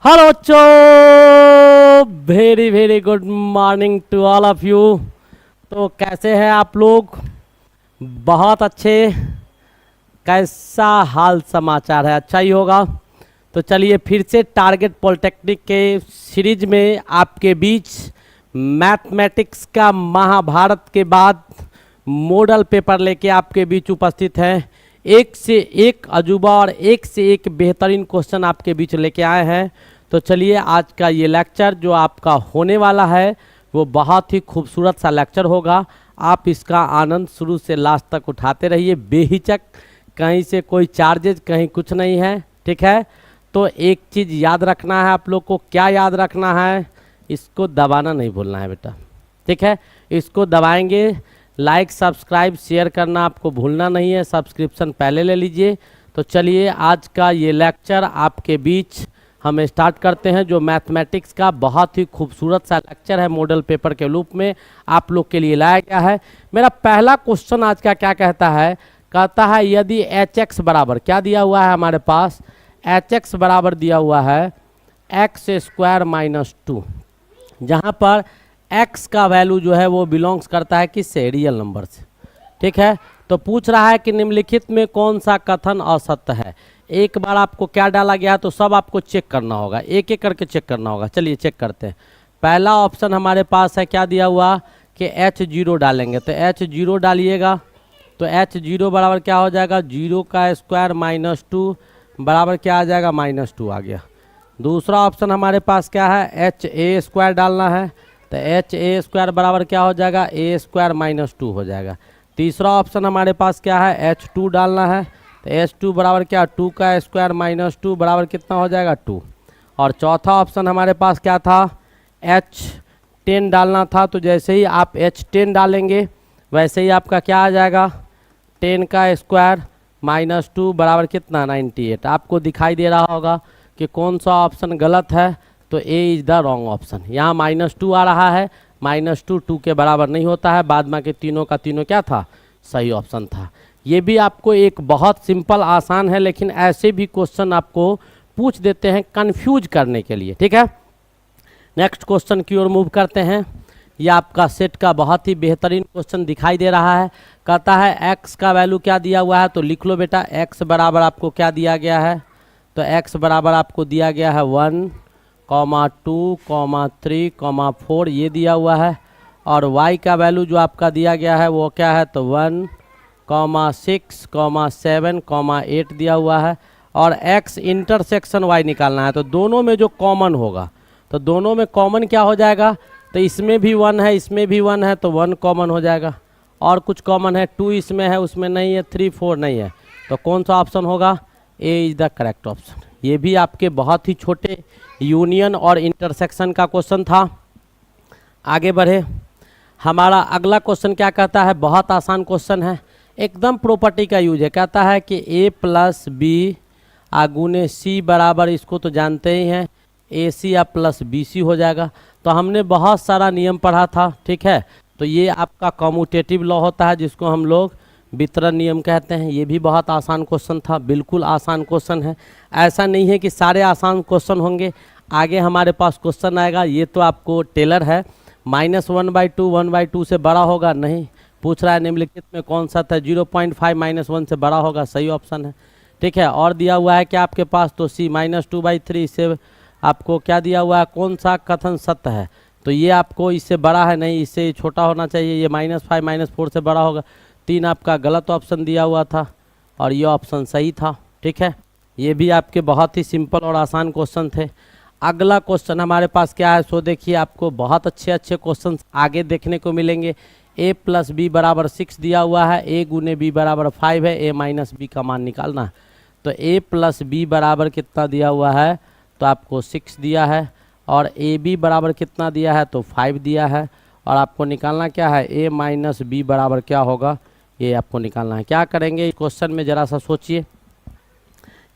Hello बच्चों, very very good morning to all of you. तो कैसे हैं आप लोग? बहुत अच्छे। कैसा हाल समाचार है? अच्छा ही होगा। तो चलिए फिर से टारगेट पॉलिटेक्निक के सीरीज में आपके बीच मैथमेटिक्स का महाभारत के बाद मॉडल पेपर लेके आपके बीच उपस्थित हैं। एक से एक अजूबा और एक से एक बेहतरीन क्वेश्चन आपके बीच लेके आए हैं। तो चलिए आज का ये लेक्चर जो आपका होने वाला है वो बहुत ही खूबसूरत सा लेक्चर होगा। आप इसका आनंद शुरू से लास्ट तक उठाते रहिए बेहिचक। कहीं से कोई चार्जेज कहीं कुछ नहीं है, ठीक है। तो एक चीज़ याद रखना है आप लोग को। क्या याद रखना है? इसको दबाना नहीं भूलना है बेटा, ठीक है। इसको दबाएंगे। लाइक सब्सक्राइब शेयर करना आपको भूलना नहीं है। सब्सक्रिप्शन पहले ले लीजिए। तो चलिए आज का ये लेक्चर आपके बीच हम स्टार्ट करते हैं, जो मैथमेटिक्स का बहुत ही खूबसूरत सा लेक्चर है मॉडल पेपर के रूप में आप लोग के लिए लाया गया है। मेरा पहला क्वेश्चन आज का क्या कहता है? कहता है यदि एच एक्स बराबर क्या दिया हुआ है हमारे पास? एच एक्स बराबर दिया हुआ है एक्स स्क्वायर माइनस टू, जहाँ पर एक्स का वैल्यू जो है वो बिलोंग्स करता है किससे? रियल नंबर से, ठीक है। तो पूछ रहा है कि निम्नलिखित में कौन सा कथन असत्य है। एक बार आपको क्या डाला गया तो सब आपको चेक करना होगा, एक एक करके चेक करना होगा। चलिए चेक करते हैं। पहला ऑप्शन हमारे पास है, क्या दिया हुआ कि एच जीरो डालेंगे, तो एच जीरो डालिएगा। तो एच जीरो बराबर क्या हो जाएगा? जीरो का स्क्वायर माइनस टू बराबर क्या आ जाएगा? माइनस टू आ गया। दूसरा ऑप्शन हमारे पास क्या है? एच ए स्क्वायर डालना है, तो एच ए स्क्वायर बराबर क्या हो जाएगा? ए स्क्वायर माइनस टू हो जाएगा। तीसरा ऑप्शन हमारे पास क्या है? एच टू डालना है, तो एच टू बराबर क्या? टू का स्क्वायर माइनस टू बराबर कितना हो जाएगा? टू। और चौथा ऑप्शन हमारे पास क्या था? एच टेन डालना था। तो जैसे ही आप एच टेन डालेंगे वैसे ही आपका क्या आ जाएगा? टेन का स्क्वायर माइनस टू बराबर कितना? 98। आपको दिखाई दे रहा होगा कि कौन सा ऑप्शन गलत है। तो A is the wrong option. यहाँ माइनस टू आ रहा है, माइनस टू टू के बराबर नहीं होता है। बाद में के तीनों का तीनों क्या था? सही ऑप्शन था। ये भी आपको एक बहुत सिंपल आसान है, लेकिन ऐसे भी क्वेश्चन आपको पूछ देते हैं कंफ्यूज करने के लिए, ठीक है। नेक्स्ट क्वेश्चन की ओर मूव करते हैं। ये आपका सेट का बहुत ही बेहतरीन क्वेश्चन दिखाई दे रहा है। कहता है एक्स का वैल्यू क्या दिया हुआ है? तो लिख लो बेटा। एक्स बराबर आपको क्या दिया गया है? तो एक्स बराबर आपको दिया गया है 1, 2, 3, 4 ये दिया हुआ है। और y का वैल्यू जो आपका दिया गया है वो क्या है? तो 1, 6, 7, 8 दिया हुआ है। और x इंटरसेक्शन y निकालना है। तो दोनों में जो कॉमन होगा, तो दोनों में कॉमन क्या हो जाएगा? तो इसमें भी 1 है, इसमें भी 1 है, तो 1 कॉमन हो जाएगा। और कुछ कॉमन है, 2 इसमें है, उसमें नहीं है, 3, 4 नहीं है। तो कौन सा ऑप्शन होगा? A is the correct option. ये भी आपके बहुत ही छोटे यूनियन और इंटरसेक्शन का क्वेश्चन था। आगे बढ़े। हमारा अगला क्वेश्चन क्या कहता है? बहुत आसान क्वेश्चन है, एकदम प्रॉपर्टी का यूज है। कहता है कि a प्लस बी आगुने सी बराबर, इसको तो जानते ही हैं, ए सी या प्लस बी सी हो जाएगा। तो हमने बहुत सारा नियम पढ़ा था, ठीक है। तो ये आपका कॉम्यूटेटिव लॉ होता है, जिसको हम लोग वितरण नियम कहते हैं। ये भी बहुत आसान क्वेश्चन था, बिल्कुल आसान क्वेश्चन है। ऐसा नहीं है कि सारे आसान क्वेश्चन होंगे, आगे हमारे पास क्वेश्चन आएगा। ये तो आपको टेलर है, -1/2 1/2 से बड़ा होगा नहीं। पूछ रहा है निम्नलिखित में कौन सा था? 0.5 -1 से बड़ा होगा, सही ऑप्शन है, ठीक है। और दिया हुआ है कि आपके पास तो सी -2/3 से आपको क्या दिया हुआ है? कौन सा कथन सत्य है? तो ये आपको इससे बड़ा है नहीं, इससे छोटा होना चाहिए। ये -5 -4 से बड़ा होगा। 3 आपका गलत ऑप्शन दिया हुआ था और ये ऑप्शन सही था, ठीक है। ये भी आपके बहुत ही सिंपल और आसान क्वेश्चन थे। अगला क्वेश्चन हमारे पास क्या है? सो देखिए, आपको बहुत अच्छे अच्छे क्वेश्चन आगे देखने को मिलेंगे। a प्लस बी बराबर 6 दिया हुआ है, a गुने b बराबर 5 है, a माइनस बी का मान निकालना है। तो a प्लस बी बराबर कितना दिया हुआ है? तो आपको 6 दिया है। और ए बी बराबर कितना दिया है? तो 5 दिया है। और आपको निकालना क्या है? a माइनस बी बराबर क्या होगा? ये आपको निकालना है। क्या करेंगे इस क्वेश्चन में? ज़रा सा सोचिए,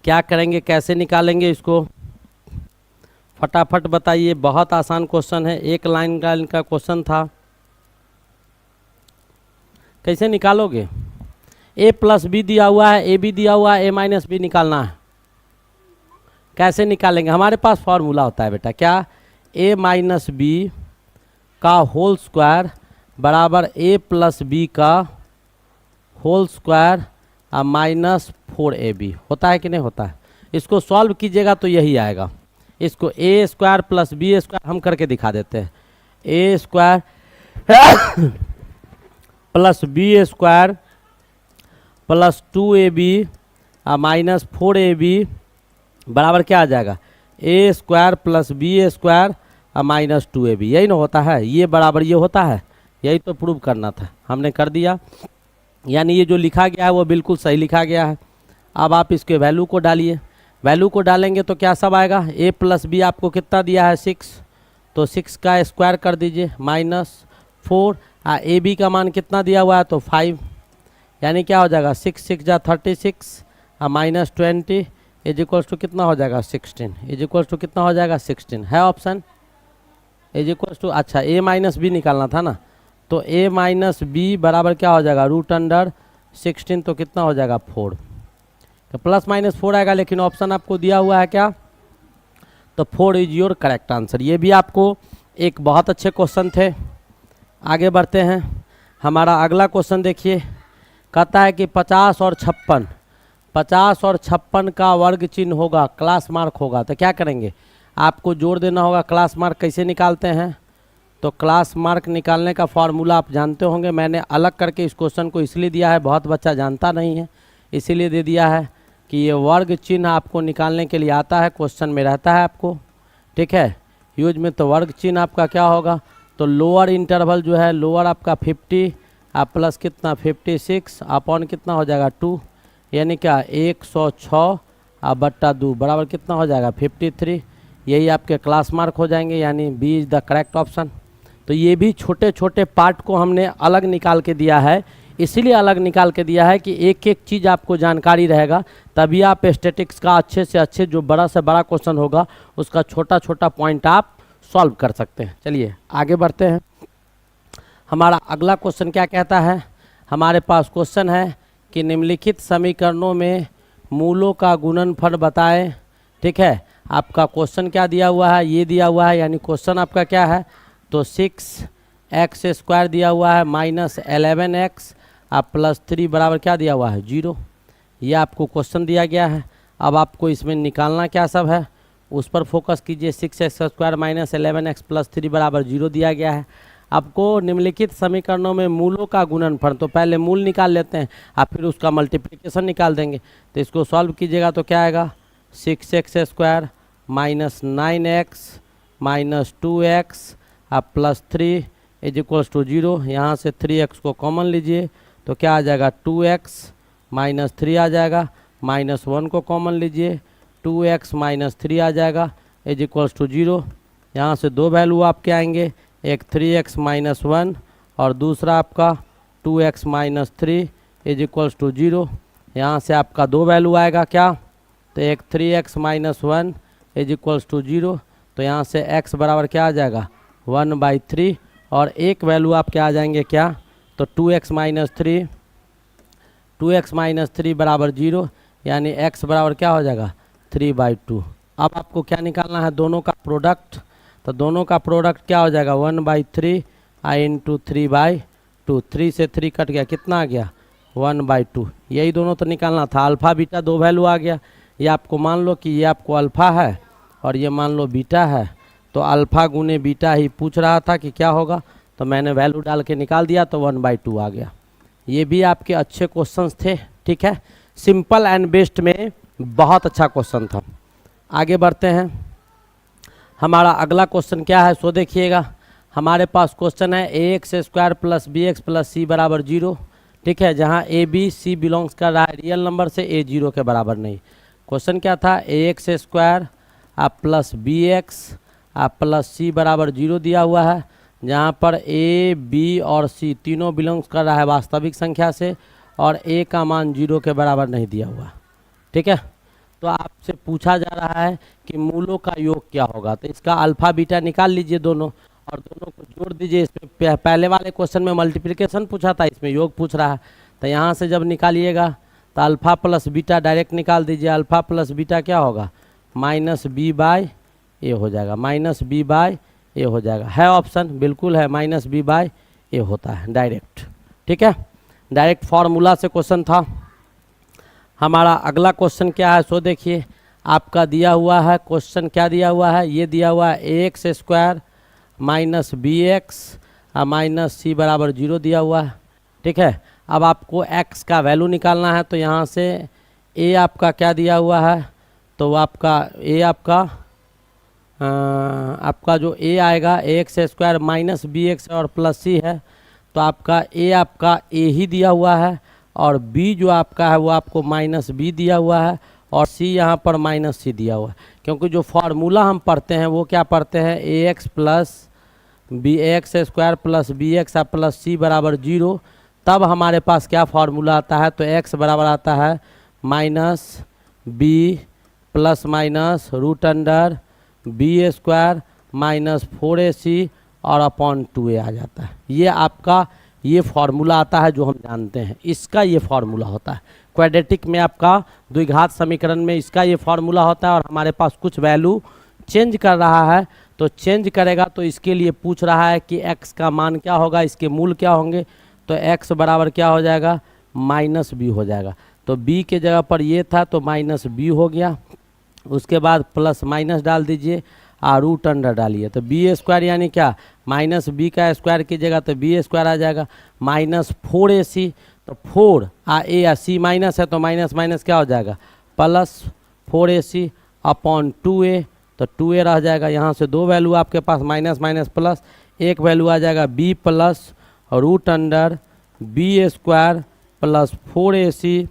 क्या करेंगे, कैसे निकालेंगे इसको? फटाफट बताइए। बहुत आसान क्वेश्चन है, एक लाइन का इनका क्वेश्चन था। कैसे निकालोगे? a प्लस बी दिया हुआ है, ए बी दिया हुआ है, a माइनस बी निकालना है। कैसे निकालेंगे? हमारे पास फॉर्मूला होता है बेटा, क्या? a माइनस बी का होल स्क्वायर बराबर a प्लस बी का होल स्क्वायर माइनस 4ab होता है कि नहीं होता है? इसको सॉल्व कीजिएगा तो यही आएगा। इसको a square plus b square हम करके दिखा देते हैं। a square plus b square plus 2ab minus 4ab बराबर क्या आ जाएगा? a square plus b square minus 2ab, यही ना होता है? ये बराबर ये होता है, यही तो प्रूव करना था, हमने कर दिया। यानी ये जो लिखा गया है वो बिल्कुल सही लिखा गया है। अब आप इसके वैल्यू को डालिए, वैल्यू को डालेंगे तो क्या सब आएगा? a प्लस बी आपको कितना दिया है? 6, तो 6 का स्क्वायर कर दीजिए माइनस 4, ए बी का मान कितना दिया हुआ है? तो 5, यानी क्या हो जाएगा? 6 6 जा 36 माइनस 20 इज इक्वल्स टू कितना हो जाएगा? 16 इज इक्वल्स टू कितना हो जाएगा? 16 है ऑप्शन इज इक्वल्स टू। अच्छा a माइनस बी निकालना था ना, तो a माइनस बी बराबर क्या हो जाएगा? रूट अंडर 16, तो कितना हो जाएगा? 4, तो प्लस माइनस 4 आएगा, लेकिन ऑप्शन आपको दिया हुआ है क्या? तो 4 इज योर करेक्ट आंसर। ये भी आपको एक बहुत अच्छे क्वेश्चन थे। आगे बढ़ते हैं, हमारा अगला क्वेश्चन देखिए, कहता है कि 50 और 56 का वर्ग चिन्ह होगा, क्लास मार्क होगा, तो क्या करेंगे? आपको जोड़ देना होगा। क्लास मार्क कैसे निकालते हैं? तो क्लास मार्क निकालने का फॉर्मूला आप जानते होंगे, मैंने अलग करके इस क्वेश्चन को इसलिए दिया है, बहुत बच्चा जानता नहीं है इसीलिए दे दिया है कि ये वर्ग चिन्ह आपको निकालने के लिए आता है, क्वेश्चन में रहता है आपको, ठीक है, यूज में। तो वर्ग चिन्ह आपका क्या होगा? तो लोअर इंटरवल जो है, लोअर आपका 50 प्लस कितना 56 अपॉन कितना हो जाएगा 2, यानी क्या 106 बट्टा 2 बराबर कितना हो जाएगा 53। यही आपके क्लास मार्क हो जाएंगे, यानी B is the correct option. तो ये भी छोटे छोटे पार्ट को हमने अलग निकाल के दिया है, इसीलिए अलग निकाल के दिया है कि एक एक चीज़ आपको जानकारी रहेगा, तभी आप स्टैटिक्स का अच्छे से अच्छे जो बड़ा से बड़ा क्वेश्चन होगा उसका छोटा छोटा पॉइंट आप सॉल्व कर सकते हैं। चलिए आगे बढ़ते हैं। हमारा अगला क्वेश्चन क्या कहता है? हमारे पास क्वेश्चन है कि निम्नलिखित समीकरणों में मूलों का गुणनफल बताएं, ठीक है। आपका क्वेश्चन क्या दिया हुआ है? ये दिया हुआ है, यानी क्वेश्चन आपका क्या है? तो 6x स्क्वायर दिया हुआ है माइनस 11x प्लस 3 बराबर क्या दिया हुआ है? 0। ये आपको क्वेश्चन दिया गया है। अब आपको इसमें निकालना क्या सब है उस पर फोकस कीजिए। 6x square minus 11x plus 3 बराबर 0 दिया गया है। आपको निम्नलिखित समीकरणों में मूलों का गुणनफल, तो पहले मूल निकाल लेते हैं, आप फिर उसका मल्टीप्लिकेशन निकाल देंगे। तो इसको सॉल्व कीजिएगा तो क्या आएगा? 6x square minus 9x minus 2x plus 3 is equals to 0। यहाँ से 3x को कॉमन लीजिए तो क्या आ जाएगा? 2x माइनस 3 आ जाएगा, माइनस 1 को कॉमन लीजिए 2x माइनस 3 आ जाएगा इज इक्वल्स टू 0। यहाँ से दो वैल्यू आपके आएंगे, एक 3x माइनस 1 और दूसरा आपका 2x minus 3 is equals to 0। यहाँ से आपका दो वैल्यू आएगा क्या? तो एक 3x minus 1 is equals to 0, तो यहाँ से x बराबर क्या आ जाएगा? 1/3 और एक वैल्यू आपके आ जाएंगे क्या? तो 2x माइनस 3 बराबर 0, यानी x बराबर क्या हो जाएगा? 3/2। अब आपको क्या निकालना है? दोनों का प्रोडक्ट। तो दोनों का प्रोडक्ट क्या हो जाएगा? 1/3 इंटू 3/2। 3 से 3 कट गया, कितना आ गया? 1/2। यही दोनों तो निकालना था। अल्फ़ा बीटा दो वैल्यू आ गया। ये आपको मान लो कि ये आपको अल्फ़ा है और ये मान लो बीटा है, तो अल्फ़ा गुने बीटा ही पूछ रहा था कि क्या होगा, तो मैंने वैल्यू डाल के निकाल दिया तो 1/2 आ गया। ये भी आपके अच्छे क्वेश्चंस थे, ठीक है, सिंपल एंड बेस्ट में बहुत अच्छा क्वेश्चन था। आगे बढ़ते हैं। हमारा अगला क्वेश्चन क्या है सो देखिएगा। हमारे पास क्वेश्चन है ax square plus bx plus c बराबर 0, ठीक है, जहाँ a b c बिलोंग्स कर रहा है रियल नंबर से, a 0 के बराबर नहीं। क्वेश्चन क्या था? ax square plus bx plus c बराबर 0 दिया हुआ है, जहाँ पर a b और c तीनों बिलोंग्स कर रहा है वास्तविक संख्या से और a का मान 0 के बराबर नहीं दिया हुआ, ठीक है। तो आपसे पूछा जा रहा है कि मूलों का योग क्या होगा, तो इसका अल्फ़ा बीटा निकाल लीजिए दोनों और दोनों को जोड़ दीजिए। इसमें पहले वाले क्वेश्चन में मल्टीप्लिकेशन पूछा था, इसमें योग पूछ रहा है, तो यहाँ से जब निकालिएगा तो अल्फ़ा प्लस बीटा डायरेक्ट निकाल दीजिए। अल्फ़ा प्लस बीटा क्या होगा? माइनस बी बाय ए हो जाएगा, माइनस बी बाय ए हो जाएगा। है ऑप्शन, बिल्कुल है, माइनस बी बाय ए होता है डायरेक्ट। ठीक है, डायरेक्ट फार्मूला से क्वेश्चन था। हमारा अगला क्वेश्चन क्या है सो देखिए, आपका दिया हुआ है क्वेश्चन, क्या दिया हुआ है, ये दिया हुआ है a x square minus b x minus c बराबर 0 दिया हुआ है। ठीक है, अब आपको x का वैल्यू निकालना है, तो यहाँ से a आपका क्या दिया हुआ है, तो आपका a आपका जो a आएगा a x square minus b x और प्लस सी है, तो आपका a ही दिया हुआ है, और b जो आपका है वो आपको माइनस बी दिया हुआ है, और c यहाँ पर माइनस सी दिया हुआ है। क्योंकि जो फार्मूला हम पढ़ते हैं वो क्या पढ़ते हैं, a x plus b x square plus b x plus c बराबर 0, तब हमारे पास क्या फार्मूला आता है, तो x बराबर आता है minus b plus minus root under b square minus 4ac और अपॉन 2a आ जाता है। ये आपका ये फार्मूला आता है जो हम जानते हैं, इसका ये फार्मूला होता है। क्वाड्रेटिक में आपका द्विघात समीकरण में इसका ये फार्मूला होता है, और हमारे पास कुछ वैल्यू चेंज कर रहा है, तो चेंज करेगा तो इसके लिए पूछ रहा है कि x का मान क्या होगा, इसके मूल क्या होंगे, तो x बराबर क्या हो जाएगा, माइनस बी हो जाएगा। तो b के जगह पर ये था तो माइनस बी हो गया, उसके बाद प्लस माइनस डाल दीजिए और रूट अंडर डालिए, तो बी स्क्वायर यानी क्या, माइनस बी का स्क्वायर की जगह तो बी स्क्वायर आ जाएगा, माइनस 4ac, तो 4 ए या सी माइनस है तो माइनस माइनस क्या हो जाएगा, प्लस 4ac अपॉन 2a, तो 2a रह जाएगा। यहाँ से दो वैल्यू आपके पास माइनस माइनस प्लस, एक वैल्यू आ जाएगा b plus root under b square plus 4ac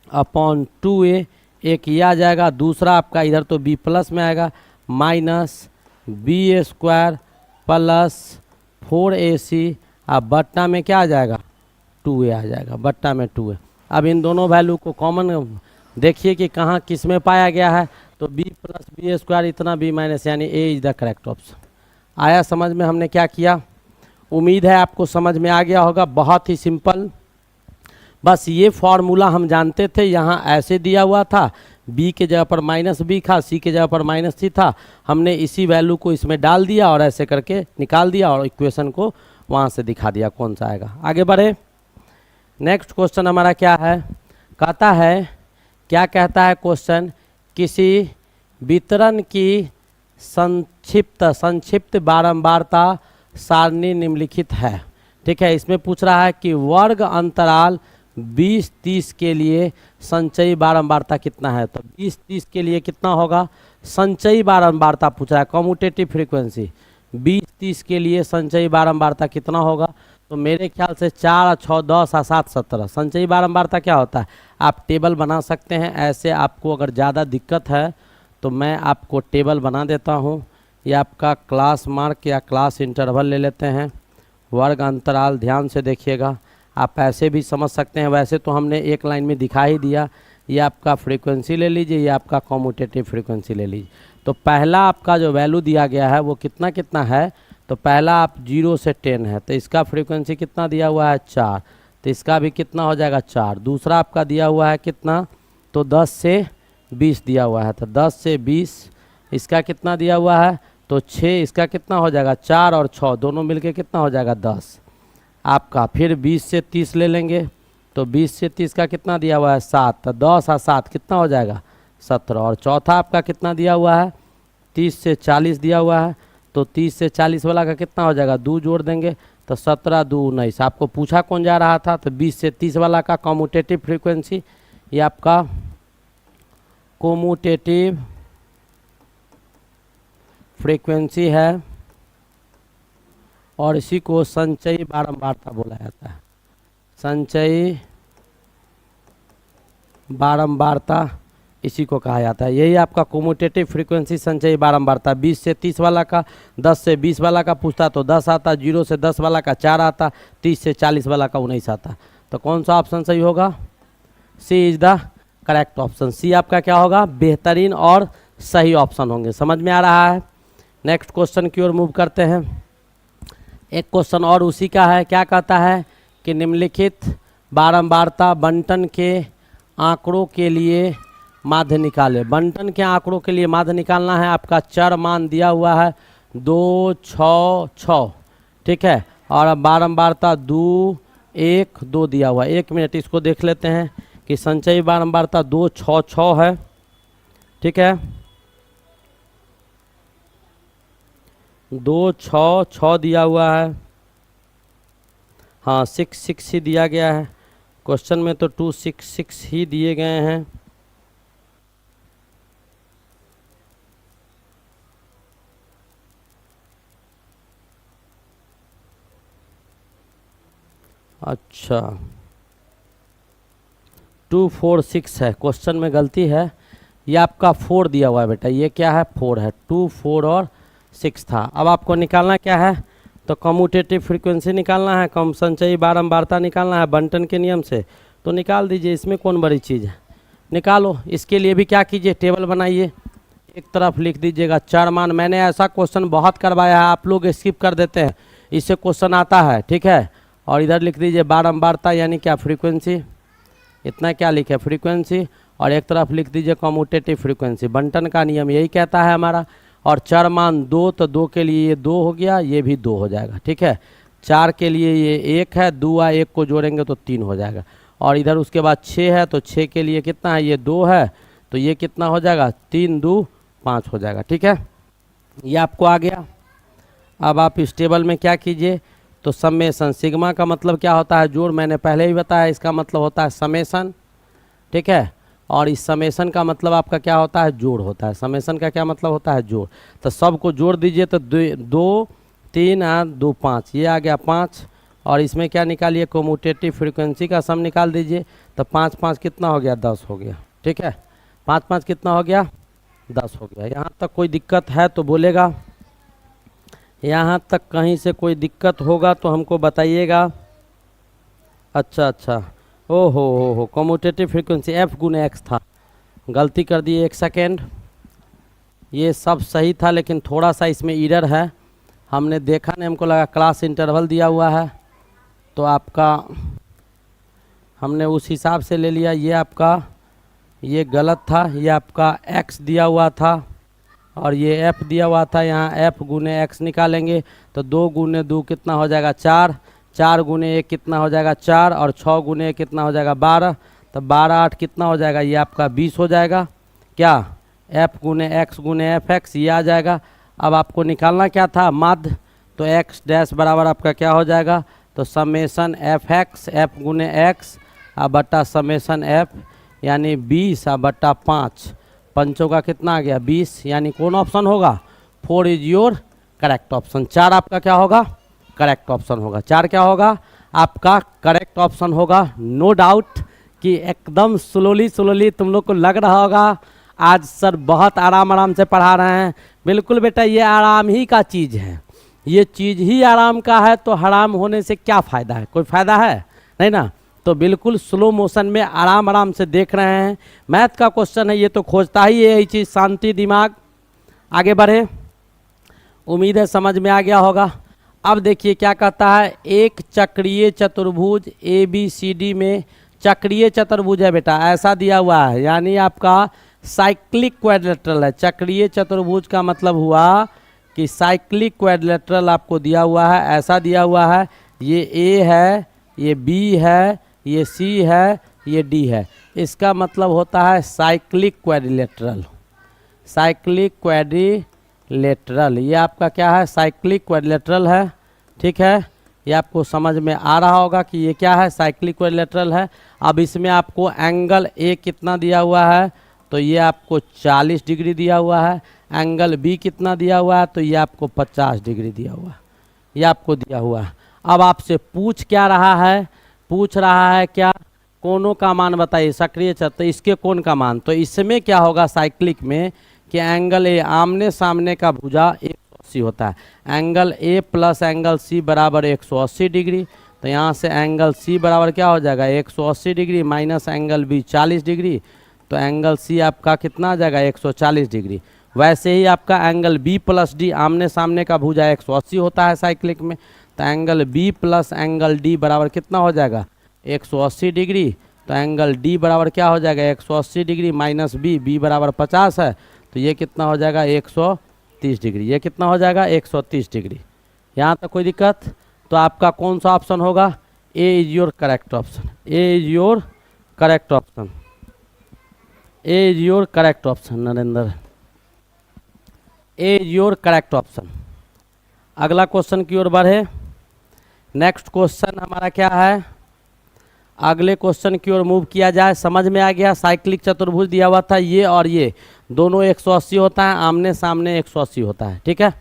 upon 2a, एक ये आ जाएगा, दूसरा आपका इधर तो b प्लस में आएगा minus B square plus 4ac, अब बट्टा में क्या आ जाएगा, 2a आ जाएगा, बट्टा में 2a। अब इन दोनों वैल्यू को कॉमन देखिए कि कहाँ किस में पाया गया है, तो b प्लस बी स्क्वायर इतना b माइनस, यानी a is the correct option. आया समझ में हमने क्या किया, उम्मीद है आपको समझ में आ गया होगा, बहुत ही सिंपल। बस ये फार्मूला हम जानते थे, यहाँ ऐसे दिया हुआ था, b के जगह पर माइनस बी था, c के जगह पर माइनस सी था, हमने इसी वैल्यू को इसमें डाल दिया और ऐसे करके निकाल दिया और इक्वेशन को वहाँ से दिखा दिया कौन सा आएगा। आगे बढ़े, नेक्स्ट क्वेश्चन हमारा क्या है, कहता है, क्या कहता है क्वेश्चन, किसी वितरण की संक्षिप्त बारंबारता सारणी निम्नलिखित है। ठीक है, इसमें पूछ रहा है कि वर्ग अंतराल 20-30 के लिए संचयी बारंबारता कितना है, तो 20-30 के लिए कितना होगा, संचयी बारंबारता पूछ रहा है, कम्यूटेटिव फ्रीक्वेंसी 20-30 के लिए संचयी बारंबारता कितना होगा, तो मेरे ख्याल से 4 6 10 7 17 संचयी बारंबारता क्या होता है, आप टेबल बना सकते हैं। ऐसे आपको अगर ज़्यादा दिक्कत है तो मैं आपको टेबल बना देता हूँ, ये आपका क्लास मार्क या क्लास इंटरवल ले लेते हैं, वर्ग अंतराल ध्यान से देखिएगा, आप ऐसे भी समझ सकते हैं, वैसे तो हमने एक लाइन में दिखा ही दिया। ये आपका फ्रीक्वेंसी ले लीजिए, ये आपका कम्यूटेटिव फ्रीक्वेंसी ले लीजिए। तो पहला आपका जो वैल्यू दिया गया है वो कितना कितना है, तो पहला आप 0 से 10 है, तो इसका फ्रीक्वेंसी कितना दिया हुआ है 4, तो इसका भी कितना हो जाएगा 4। दूसरा आपका दिया हुआ है कितना, तो 10 से 20 दिया हुआ है, तो 10 से 20 इसका कितना दिया हुआ है, तो 6, इसका कितना हो जाएगा 4 और 6 दोनों मिलके कितना हो जाएगा 10 आपका। फिर 20 से 30 ले लेंगे, तो 20 से 30 का कितना दिया हुआ है 7, तो 10 और 7 कितना हो जाएगा 17। और चौथा आपका कितना दिया हुआ है 30 से 40 दिया हुआ है, तो 30 से 40 वाला का कितना हो जाएगा 2 जोड़ देंगे, तो 17 2 19। आपको पूछा कौन जा रहा था, तो 20 से 30 वाला का कम्यूटेटिव फ्रीक्वेंसी, ये आपका कम्यूटेटिव फ्रीक्वेंसी है, और इसी को संचयी बारंबारता बोला जाता है। संचयी बारंबारता इसी को कहा जाता है, यही आपका कम्यूटेटिव फ्रीक्वेंसी संचयी बारंबारता। 20 से 30 वाला का, 10 से 20 वाला का पूछता तो 10 आता, 0 से 10 वाला का 4 आता, 30 से 40 वाला का 19 आता। तो कौन सा ऑप्शन सही होगा, सी इज द करेक्ट ऑप्शन। सी आपका क्या होगा, बेहतरीन और सही ऑप्शन होंगे। समझ में आ रहा है। नेक्स्ट क्वेश्चन की ओर मूव करते हैं। एक क्वेश्चन और उसी का है, क्या कहता है कि निम्नलिखित बारंबारता बंटन के आंकड़ों के लिए माध्य निकाले। बंटन के आंकड़ों के लिए माध्य निकालना है। आपका चर मान दिया हुआ है 2, 6, 6, ठीक है, और अब बारंबारता 2, 1, 2 दिया हुआ है। 1 मिनट इसको देख लेते हैं कि संचयी बारंबारता 2, 6, 6 है, ठीक है, 2, 6, 6 दिया हुआ है। हाँ 6, 6 ही दिया गया है क्वेश्चन में, तो 2, 6, 6 ही दिए गए हैं। अच्छा 2, 4, 6 है, क्वेश्चन में गलती है। ये आपका 4 दिया हुआ है बेटा, ये क्या है 4 है, 2, 4 और 6 था। अब आपको निकालना क्या है, तो कम्यूटेटिव फ्रीक्वेंसी निकालना है, कम संचयी बारंबारता निकालना है बंटन के नियम से। तो निकाल दीजिए, इसमें कौन बड़ी चीज़ है, निकालो। इसके लिए भी क्या कीजिए, टेबल बनाइए, एक तरफ लिख दीजिएगा चर मान। मैंने ऐसा क्वेश्चन बहुत करवाया है, आप लोग स्किप कर देते हैं, इससे क्वेश्चन आता है, ठीक है। और इधर लिख दीजिए बारंबारता यानी क्या फ्रीक्वेंसी, इतना क्या लिखे फ्रीक्वेंसी, और एक तरफ लिख दीजिए कम्यूटेटिव फ्रीक्वेंसी। बंटन का नियम यही कहता है हमारा। और चर मान 2, तो 2 के लिए ये 2 हो गया, ये भी 2 हो जाएगा, ठीक है। 4 के लिए ये 1 है, 2 और 1 को जोड़ेंगे तो 3 हो जाएगा। और इधर उसके बाद 6 है, तो 6 के लिए कितना है, ये 2 है, तो ये कितना हो जाएगा, 3, 2, 5 हो जाएगा, ठीक है। ये आपको आ गया। अब आप इस टेबल में क्या कीजिए, तो समेसन, सिग्मा का मतलब क्या होता है, जोड़, मैंने पहले ही बताया, इसका मतलब होता है समेसन, ठीक है। और इस समेसन का मतलब आपका क्या होता है, जोड़ होता है। समेसन का क्या मतलब होता है, जोड़। तो सबको जोड़ दीजिए, तो 2, 3 और 2, 5, ये आ गया 5। और इसमें क्या निकालिए, कम्यूटेटिव फ्रीक्वेंसी का सम निकाल दीजिए। तो 5, 5 कितना हो गया, 10 हो गया, ठीक है। 5, 5 कितना हो गया, 10 हो गया। यहाँ तक कोई दिक्कत है तो बोलेगा, यहाँ तक कहीं से कोई दिक्कत होगा तो हमको बताइएगा। अच्छा अच्छा, ओ हो, कम्यूटेटिव फ्रीक्वेंसी F गुने X था, गलती कर दिए, 1 सेकेंड। ये सब सही था, लेकिन थोड़ा सा इसमें एरर है, हमने देखा नहीं, हमको लगा क्लास इंटरवल दिया हुआ है, तो आपका हमने उस हिसाब से ले लिया। ये आपका ये गलत था, ये आपका X दिया हुआ था और ये F दिया हुआ था। यहाँ F गुने X निकालेंगे तो 2 गुने 2 कितना हो जाएगा, 4, 4 गुने 1 कितना हो जाएगा, 4, और 6 गुने 1 कितना हो जाएगा, 12। तो 12, 8 कितना हो जाएगा, ये आपका 20 हो जाएगा। क्या, F गुने X गुने FX, ये आ जाएगा। अब आपको निकालना क्या था, माध्य, तो X डैश बराबर आपका क्या हो जाएगा, तो समेसन FX, F गुने X बट्टा समेसन F, यानी 20 बट्टा 5, पंचों का कितना आ गया, 20। यानी कौन ऑप्शन होगा, 4 इज योर करेक्ट ऑप्शन। 4 आपका क्या होगा, करेक्ट ऑप्शन होगा। 4 क्या होगा, आपका करेक्ट ऑप्शन होगा। नो डाउट कि एकदम स्लोली तुम लोग को लग रहा होगा आज सर बहुत आराम से पढ़ा रहे हैं। बिल्कुल बेटा, ये आराम ही का चीज़ है, ये चीज़ ही आराम का है, तो हराम होने से क्या फ़ायदा है, कोई फ़ायदा है नहीं ना। तो बिल्कुल स्लो मोशन में आराम से देख रहे हैं। मैथ का क्वेश्चन है, ये तो खोजता ही है यही चीज़, शांति दिमाग, आगे बढ़े। उम्मीद है समझ में आ गया होगा। अब देखिए क्या कहता है, एक चक्रीय चतुर्भुज ABCD में, चक्रीय चतुर्भुज है बेटा, ऐसा दिया हुआ है, यानी आपका साइक्लिक क्वाड्रिलेटरल है। चक्रीय चतुर्भुज का मतलब हुआ कि साइक्लिक क्वाड्रिलेटरल आपको दिया हुआ है, ऐसा दिया हुआ है, ये A है, ये B है, ये C है, ये D है। इसका मतलब होता है साइक्लिक क्वाड्रिलेटरल, साइक्लिक क्वाड्रिलेटरल, ये आपका क्या है, साइक्लिक क्वाड्रिलेटरल है, ठीक है। ये आपको समझ में आ रहा होगा कि ये क्या है, साइक्लिक क्वाड्रिलेटरल है। अब इसमें आपको एंगल A कितना दिया हुआ है, तो ये आपको 40 डिग्री दिया हुआ है। एंगल B कितना दिया हुआ है, तो ये आपको 50 डिग्री दिया हुआ है, ये आपको दिया हुआ है। अब आपसे पूछ क्या रहा है, पूछ रहा है क्या, कोनों का मान बताइए, सक्रिय चतुर्भुज, तो इसके कोण का मान। तो इसमें क्या होगा साइक्लिक में कि एंगल A आमने सामने का भुजा 180 होता है, angle A plus angle C बराबर 180 डिग्री। तो यहाँ से एंगल C बराबर क्या हो जाएगा, 180 degree minus angle B 40 degree, तो एंगल C आपका कितना आ जाएगा, 140 डिग्री। वैसे ही आपका एंगल B प्लस D आमने सामने का भुजा 180 होता है साइक्लिक में, तो angle B plus angle D बराबर कितना हो जाएगा, 180 डिग्री। तो एंगल डी बराबर क्या हो जाएगा 180 डिग्री माइनस बी, बी बराबर 50 है तो ये कितना हो जाएगा 130 डिग्री। ये कितना हो जाएगा 130 डिग्री। यहाँ तक कोई दिक्कत? तो आपका कौन सा ऑप्शन होगा? A is your correct option. A is your correct option. A is your correct option Narendra. A is your correct option. अगला क्वेश्चन की ओर बढ़े। नेक्स्ट क्वेश्चन हमारा क्या है? अगले क्वेश्चन की ओर मूव किया जाए। समझ में आ गया? साइक्लिक चतुर्भुज दिया हुआ था, ये और ये दोनों 180 होता है, आमने सामने 180 होता है। ठीक है,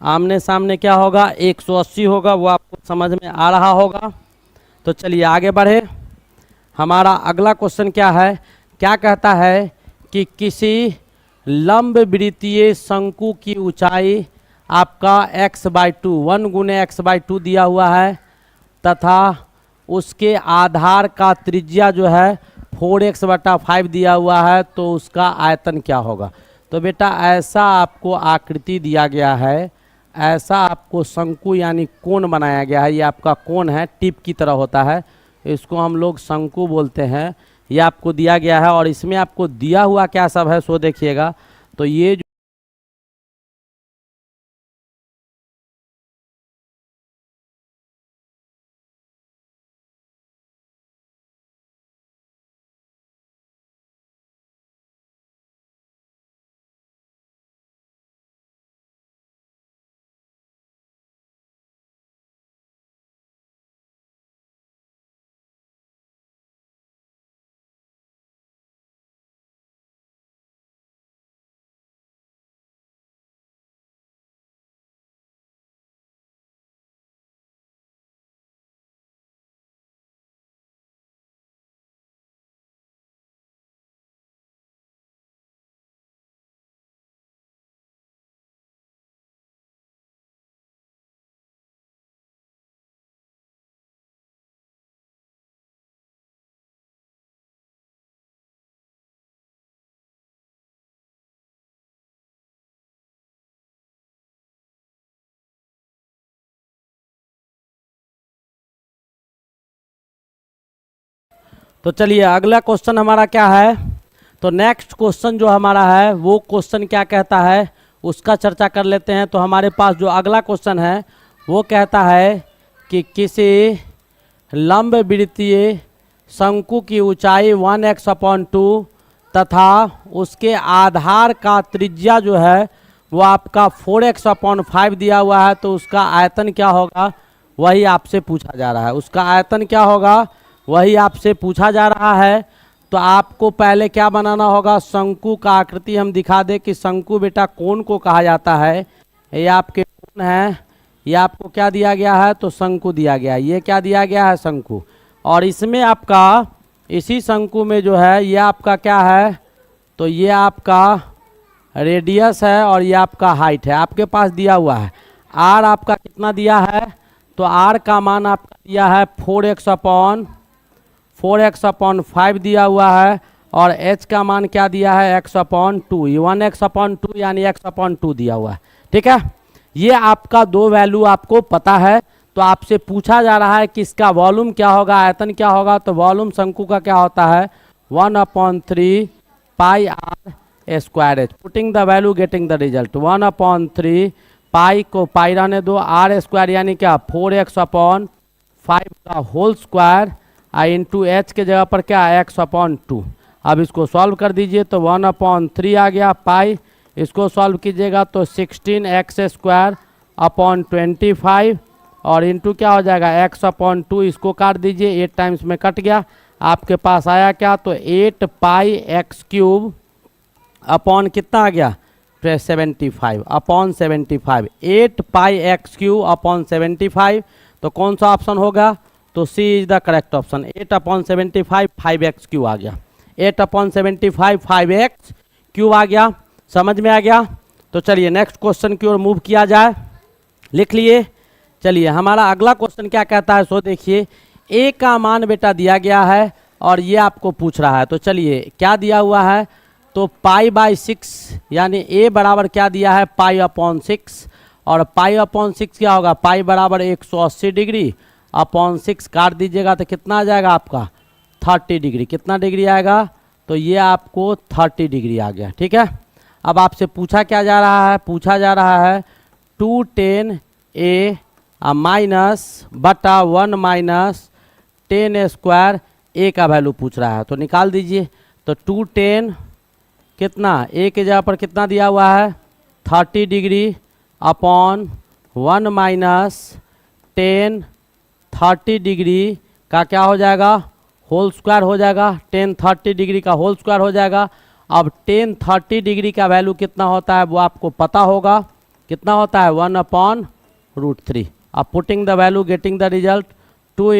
आमने सामने क्या होगा 180 होगा, वो आपको समझ में आ रहा होगा। तो चलिए आगे बढ़े। हमारा अगला क्वेश्चन क्या है? क्या कहता है कि किसी लंब वृत्तीय शंकु की ऊंचाई आपका x/2 1 गुने x/2 दिया हुआ है तथा उसके आधार का त्रिज्या जो है 4x/5 दिया हुआ है, तो उसका आयतन क्या होगा? तो बेटा ऐसा आपको आकृति दिया गया है, ऐसा आपको शंकु यानी कोण बनाया गया है। ये आपका कोण है, टिप की तरह होता है, इसको हम लोग शंकु बोलते हैं। ये आपको दिया गया है और इसमें आपको दिया हुआ क्या सब है सो देखिएगा। तो ये तो चलिए अगला क्वेश्चन हमारा क्या है? तो नेक्स्ट क्वेश्चन जो हमारा है वो क्वेश्चन क्या कहता है उसका चर्चा कर लेते हैं। तो हमारे पास जो अगला क्वेश्चन है वो कहता है कि किसी लंब वृत्तीय शंकु की ऊंचाई 1x/2 तथा उसके आधार का त्रिज्या जो है वो आपका 4x/5 दिया हुआ है, तो उसका आयतन क्या होगा वही आपसे पूछा जा रहा है। उसका आयतन क्या होगा वही आपसे पूछा जा रहा है। तो आपको पहले क्या बनाना होगा? शंकु का आकृति हम दिखा दे कि शंकु बेटा कोण को कहा जाता है। ये आपके कोण है, ये आपको क्या दिया गया है? तो शंकु दिया गया है। ये क्या दिया गया है? शंकु। और इसमें आपका इसी शंकु में जो है ये आपका क्या है? तो ये आपका रेडियस है और ये आपका हाइट है, आपके पास दिया हुआ है। आर आपका कितना दिया है? तो आर का मान आपका दिया है 4x/5 दिया हुआ है और h का मान क्या दिया है? x/2। ये 1x/2 यानी x/2 दिया हुआ है। ठीक है, ये आपका दो वैल्यू आपको पता है। तो आपसे पूछा जा रहा है कि इसका वॉल्यूम क्या होगा, आयतन क्या होगा। तो वॉल्यूम शंकु का क्या होता है? 1/3 pi r square h. Putting the value getting the result. 1/3 pi को पाई रहने दो, आर स्क्वायर यानी क्या 4x/5 का होल स्क्वायर इंटू एच के जगह पर क्या x/2। अब इसको सॉल्व कर दीजिए तो 1/3 आ गया पाई, इसको सॉल्व कीजिएगा तो 16x² और इंटू क्या हो जाएगा x/2। इसको काट दीजिए, 8 टाइम्स में कट गया, आपके पास आया क्या? तो 8πx³ अपॉन कितना आ गया? 75/75। 8πx³ तो कौन सा ऑप्शन होगा? तो C is the correct option. 8/75 5x³ आ गया। 8/75 5x³ आ गया। समझ में आ गया? तो चलिए नेक्स्ट क्वेश्चन की ओर मूव किया जाए। लिख लिए। चलिए हमारा अगला क्वेश्चन क्या कहता है सो देखिए। ए का मान बेटा दिया गया है और ये आपको पूछ रहा है। तो चलिए क्या दिया हुआ है? तो π/6 यानी ए बराबर क्या दिया है? π/6 और π/6 क्या होगा? पाई बराबर 180 डिग्री अपॉन 6 काट दीजिएगा तो कितना आ जाएगा आपका 30 डिग्री। कितना डिग्री आएगा? तो ये आपको 30 डिग्री आ गया। ठीक है, अब आपसे पूछा क्या जा रहा है? पूछा जा रहा है 2tan a माइनस बटा 1 माइनस tan स्क्वायर a का वैल्यू पूछ रहा है, तो निकाल दीजिए। तो 2tan कितना a के जगह पर कितना दिया हुआ है 30 degree upon 1 minus tan 30 degree का क्या हो जाएगा होल स्क्वायर हो जाएगा। tan 30 डिग्री का होल स्क्वायर हो जाएगा। अब tan 30 डिग्री का वैल्यू कितना होता है वो आपको पता होगा, कितना होता है 1/√3। अब putting the value getting the result 2 ×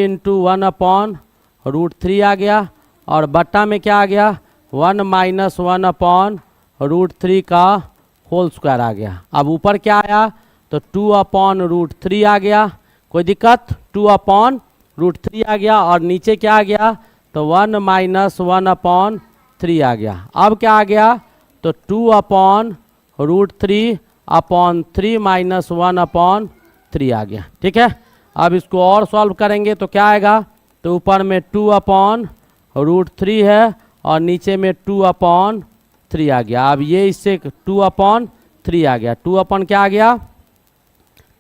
1/√3 आ गया और बट्टा में क्या आ गया 1 - 1/√3 का होल स्क्वायर आ गया। अब ऊपर क्या आया तो 2/√3 आ गया, कोई दिक्कत 2/√3 आ गया और नीचे क्या आ गया तो 1 - 1/3 आ गया। अब क्या आ गया तो 2/√3/3 - 1/3 आ गया। ठीक है, अब इसको और सॉल्व करेंगे तो क्या आएगा तो ऊपर में 2/√3 है और नीचे में 2/3 आ गया। अब ये इससे 2/3 आ गया, 2 अपन क्या आ गया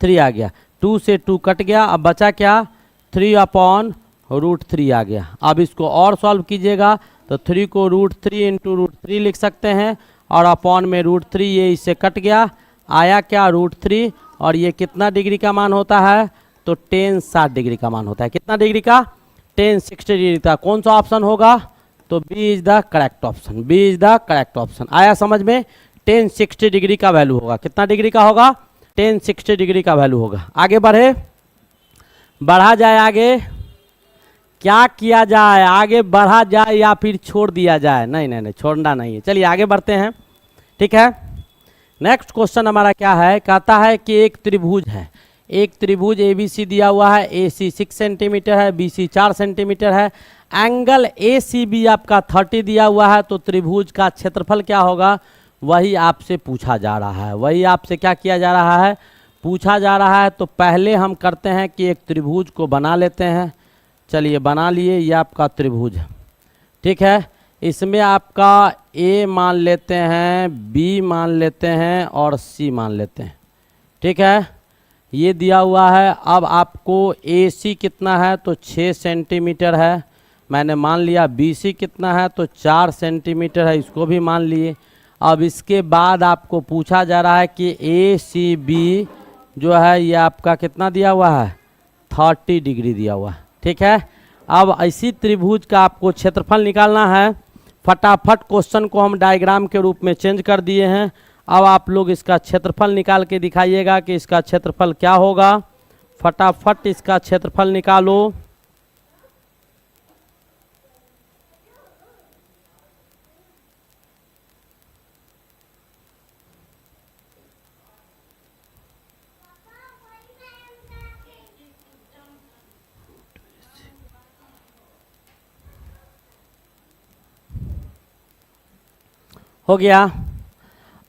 3 आ गया, 2 से 2 कट गया, अब बचा क्या 3/√3 आ गया। अब इसको और सॉल्व कीजिएगा तो 3 को √3 × √3 लिख सकते हैं और अपॉन में √3 ये इससे कट गया, आया क्या √3 और ये कितना डिग्री का मान होता है तो tan 60 डिग्री का मान होता है। कितना डिग्री का tan 60 डिग्री का। कौन सा ऑप्शन होगा तो B is the correct option, B is the correct option. आया समझ में, tan 60 डिग्री का वैल्यू होगा। कितना डिग्री का होगा tan 60 डिग्री का वैल्यू होगा। आगे बढ़े, बढ़ा जाए आगे, क्या किया जाए आगे बढ़ा जाए या फिर छोड़ दिया जाए? नहीं नहीं नहीं, छोड़ना नहीं है। चलिए आगे बढ़ते हैं। ठीक है, नेक्स्ट क्वेश्चन हमारा क्या है, कहता है कि एक त्रिभुज है, एक त्रिभुज ABC दिया हुआ है, AC 6 सेंटीमीटर है, BC 4 सेंटीमीटर है, एंगल ACB आपका 30 दिया हुआ है, तो त्रिभुज का क्षेत्रफल क्या होगा वही आपसे पूछा जा रहा है। वही आपसे क्या किया जा रहा है, पूछा जा रहा है। तो पहले हम करते हैं कि एक त्रिभुज को बना लेते हैं। चलिए बना लिए, ये आपका त्रिभुज है। ठीक है, इसमें आपका A मान लेते हैं, B मान लेते हैं और C मान लेते हैं। ठीक है, ये दिया हुआ है। अब आपको AC कितना है तो 6 सेंटीमीटर है, मैंने मान लिया। BC कितना है तो 4 सेंटीमीटर है, इसको भी मान लिए। अब इसके बाद आपको पूछा जा रहा है कि ACB जो है ये आपका कितना दिया हुआ है 30 डिग्री दिया हुआ है। ठीक है, अब इसी त्रिभुज का आपको क्षेत्रफल निकालना है। फटाफट क्वेश्चन को हम डायग्राम के रूप में चेंज कर दिए हैं। अब आप लोग इसका क्षेत्रफल निकाल के दिखाइएगा कि इसका क्षेत्रफल क्या होगा। फटाफट इसका क्षेत्रफल निकालो। हो गया।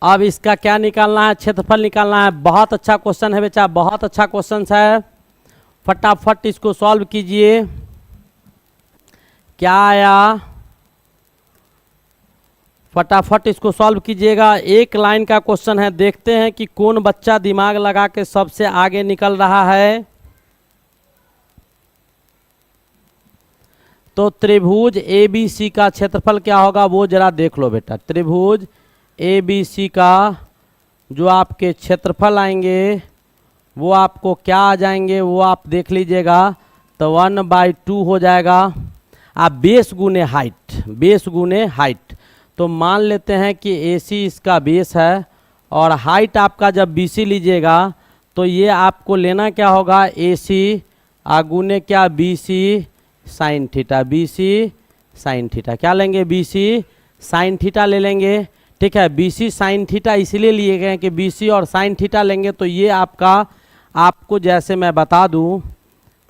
अब इसका क्या निकालना है, क्षेत्रफल निकालना है। बहुत अच्छा क्वेश्चन है बेटा, बहुत अच्छा क्वेश्चन है। फटाफट इसको सॉल्व कीजिए। क्या आया, फटाफट इसको सॉल्व कीजिएगा। एक लाइन का क्वेश्चन है, देखते हैं कि कौन बच्चा दिमाग लगा के सबसे आगे निकल रहा है। तो त्रिभुज ABC का क्षेत्रफल क्या होगा वो जरा देख लो बेटा। त्रिभुज ABC का जो आपके क्षेत्रफल आएंगे वो आपको क्या आ जाएंगे वो आप देख लीजिएगा। तो 1/2 हो जाएगा। आप बेस गुने हाइट, बेस गुने हाइट। तो मान लेते हैं कि AC इसका बेस है और हाइट आपका जब BC लीजिएगा तो ये आपको लेना क्या होगा AC गुने क्या BC sine theta, BC sine theta. क्या लेंगे BC साइन थीटा ले लेंगे। ठीक है, BC साइन थीटा इसलिए लिए गए कि BC और साइन थीटा लेंगे तो ये आपको जैसे मैं बता दूं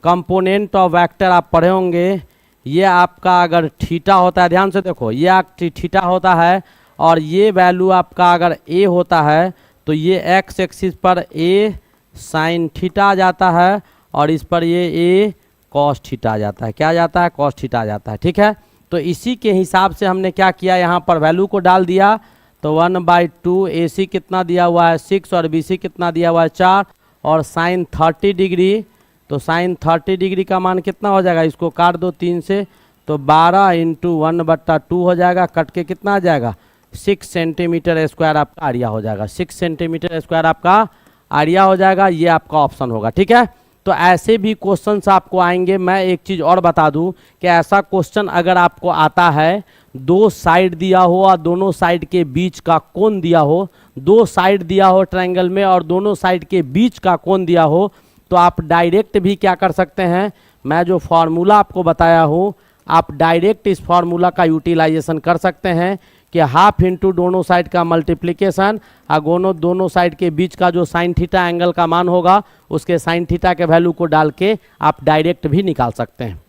कंपोनेंट ऑफ वेक्टर आप पढ़े होंगे। ये आपका अगर थीटा होता है, ध्यान से देखो, ये थीटा होता है और ये वैल्यू आपका अगर A होता है तो ये x एक्सिस पर A साइन थीटा आ जाता है और इस पर ये A कॉस थीटा आ जाता है। क्या आ जाता है? कॉस थीटा आ जाता है। ठीक है, तो इसी के हिसाब से हमने क्या किया, यहाँ पर वैल्यू को डाल दिया। तो 1/2 AC कितना दिया हुआ है 6 और BC कितना दिया हुआ है 4 और साइन 30 डिग्री। तो साइन 30 डिग्री का मान कितना हो जाएगा, इसको काट दो 3 से, तो 12 × 1/2 हो जाएगा, कट के कितना आ जाएगा 6 सेंटीमीटर स्क्वायर आपका एरिया हो जाएगा। 6 सेंटीमीटर स्क्वायर आपका एरिया हो जाएगा, ये आपका ऑप्शन होगा। ठीक है, तो ऐसे भी क्वेश्चंस आपको आएंगे। मैं एक चीज़ और बता दूं कि ऐसा क्वेश्चन अगर आपको आता है, दो साइड दिया हो और दोनों साइड के बीच का कोण दिया हो, दो साइड दिया हो ट्रायंगल में और दोनों साइड के बीच का कोण दिया हो, तो आप डायरेक्ट भी क्या कर सकते हैं, मैं जो फार्मूला आपको बताया हूँ, आप डायरेक्ट इस फार्मूला का यूटिलाइजेशन कर सकते हैं कि हाफ इंटू दोनों साइड का मल्टीप्लिकेशन और दोनों साइड के बीच का जो साइन थीटा एंगल का मान होगा, उसके साइन थीटा के वैल्यू को डाल के आप डायरेक्ट भी निकाल सकते हैं।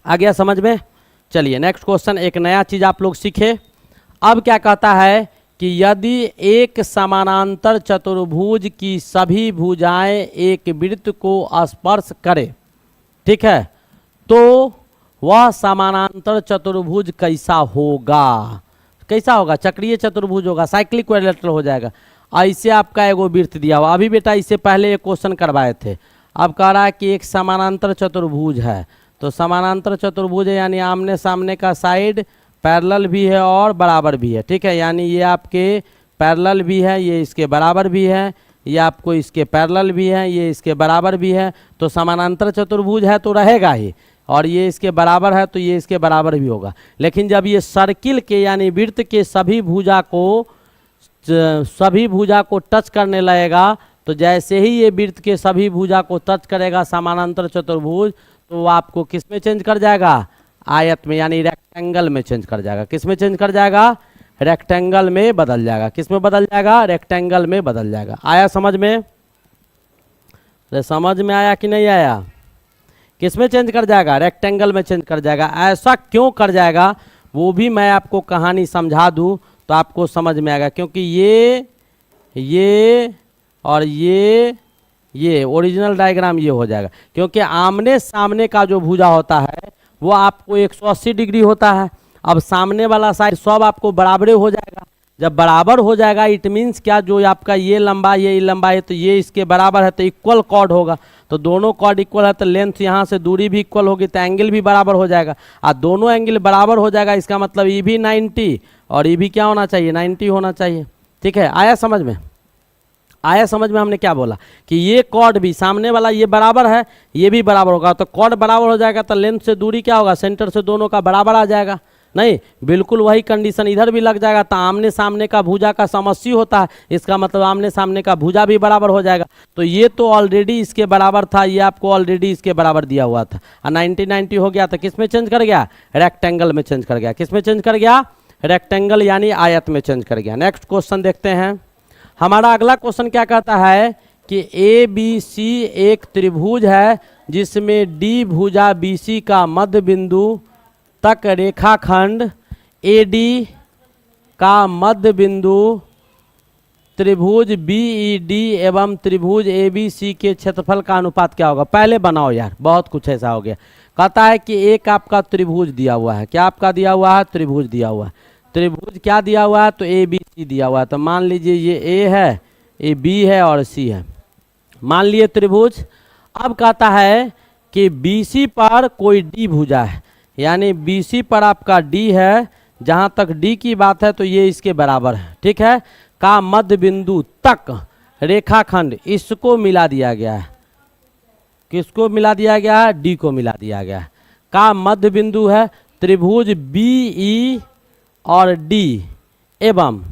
आ गया समझ में? चलिए नेक्स्ट क्वेश्चन, एक नया चीज़ आप लोग सीखे। अब क्या कहता है कि यदि एक समानांतर चतुर्भुज की सभी भुजाएं एक वृत्त को स्पर्श करे, ठीक है, तो वह समानांतर चतुर्भुज कैसा होगा? कैसा होगा? चक्रीय चतुर्भुज होगा, साइक्लिक क्वाड्रिलेटरल हो जाएगा। ऐसे आपका एगो वृत्त दिया हुआ, अभी बेटा इससे पहले एक क्वेश्चन करवाए थे। अब कह रहा है कि एक समानांतर चतुर्भुज है, तो समानांतर चतुर्भुज है यानी आमने सामने का साइड पैरेलल भी है और बराबर भी है। ठीक है, यानी ये आपके पैरेलल भी है, ये इसके बराबर भी है, ये आपको इसके पैरेलल भी है, ये इसके बराबर भी है, तो समानांतर चतुर्भुज है तो रहेगा ही, और ये इसके बराबर है तो ये इसके बराबर भी होगा। लेकिन जब ये सर्किल के यानी वृत्त के सभी भुजा को टच करने लगेगा, तो जैसे ही ये वृत्त के सभी भुजा को टच करेगा समानांतर चतुर्भुज, तो वो आपको किस में चेंज कर जाएगा? आयत में, यानी रेक्टेंगल में चेंज कर जाएगा। किस में चेंज कर जाएगा? रेक्टेंगल में बदल जाएगा। किस में बदल जाएगा? रेक्टेंगल में बदल जाएगा। आया समझ में? अरे समझ में आया कि नहीं आया? किस में चेंज कर जाएगा? रेक्टेंगल में चेंज कर जाएगा। ऐसा क्यों कर जाएगा वो भी मैं आपको कहानी समझा दूं तो आपको समझ में आएगा। क्योंकि ये और ये ओरिजिनल डायग्राम ये हो जाएगा, क्योंकि आमने सामने का जो भुजा होता है वो आपको 180 डिग्री होता है। अब सामने वाला साइड सब आपको बराबरे हो जाएगा। जब बराबर हो जाएगा इट मीन्स क्या, जो आपका ये लंबा ये लंबा है तो ये इसके बराबर है, तो इक्वल कॉर्ड होगा। तो दोनों कॉर्ड इक्वल है तो लेंथ यहाँ से दूरी भी इक्वल होगी, तो एंगल भी बराबर हो जाएगा। और दोनों एंगल बराबर हो जाएगा, इसका मतलब ये भी 90 और ये भी क्या होना चाहिए? 90 होना चाहिए। ठीक है, आया समझ में? आया समझ में? हमने क्या बोला कि ये कॉर्ड भी सामने वाला ये बराबर है, ये भी बराबर होगा, तो कॉर्ड बराबर हो जाएगा तो लेंथ से दूरी क्या होगा? सेंटर से दोनों का बराबर आ जाएगा। नहीं, बिल्कुल वही कंडीशन इधर भी लग जाएगा। तो आमने सामने का भुजा का समस्या होता है, इसका मतलब आमने सामने का भुजा भी बराबर हो जाएगा। तो ये तो ऑलरेडी इसके बराबर था, ये आपको ऑलरेडी इसके बराबर दिया हुआ था, और 90-90 हो गया। तो किस में चेंज कर गया? रेक्टेंगल में चेंज कर गया। किस में चेंज कर गया? रेक्टेंगल यानी आयत में चेंज कर गया। नेक्स्ट क्वेश्चन देखते हैं। हमारा अगला क्वेश्चन क्या कहता है कि ABC एक त्रिभुज है जिसमें D भुजा BC का मध्य बिंदु तक रेखाखंड AD का मध्य बिंदु त्रिभुज BED एवं त्रिभुज ABC के क्षेत्रफल का अनुपात क्या होगा? पहले बनाओ यार, बहुत कुछ ऐसा हो गया। कहता है कि एक आपका त्रिभुज दिया हुआ है। क्या आपका दिया हुआ है? त्रिभुज दिया हुआ है। त्रिभुज क्या दिया हुआ है? तो ABC दिया हुआ है। तो मान लीजिए ये A है, ये B है और C है। मान लिए त्रिभुज। अब कहता है कि BC पर कोई D भुजा है, यानी BC पर आपका D है, जहाँ तक D की बात है तो ये इसके बराबर है। ठीक है, का मध्य बिंदु तक रेखाखंड इसको मिला दिया गया है। किसको मिला दिया गया है? D को मिला दिया गया है। का मध्य बिंदु है त्रिभुज BE और D एवं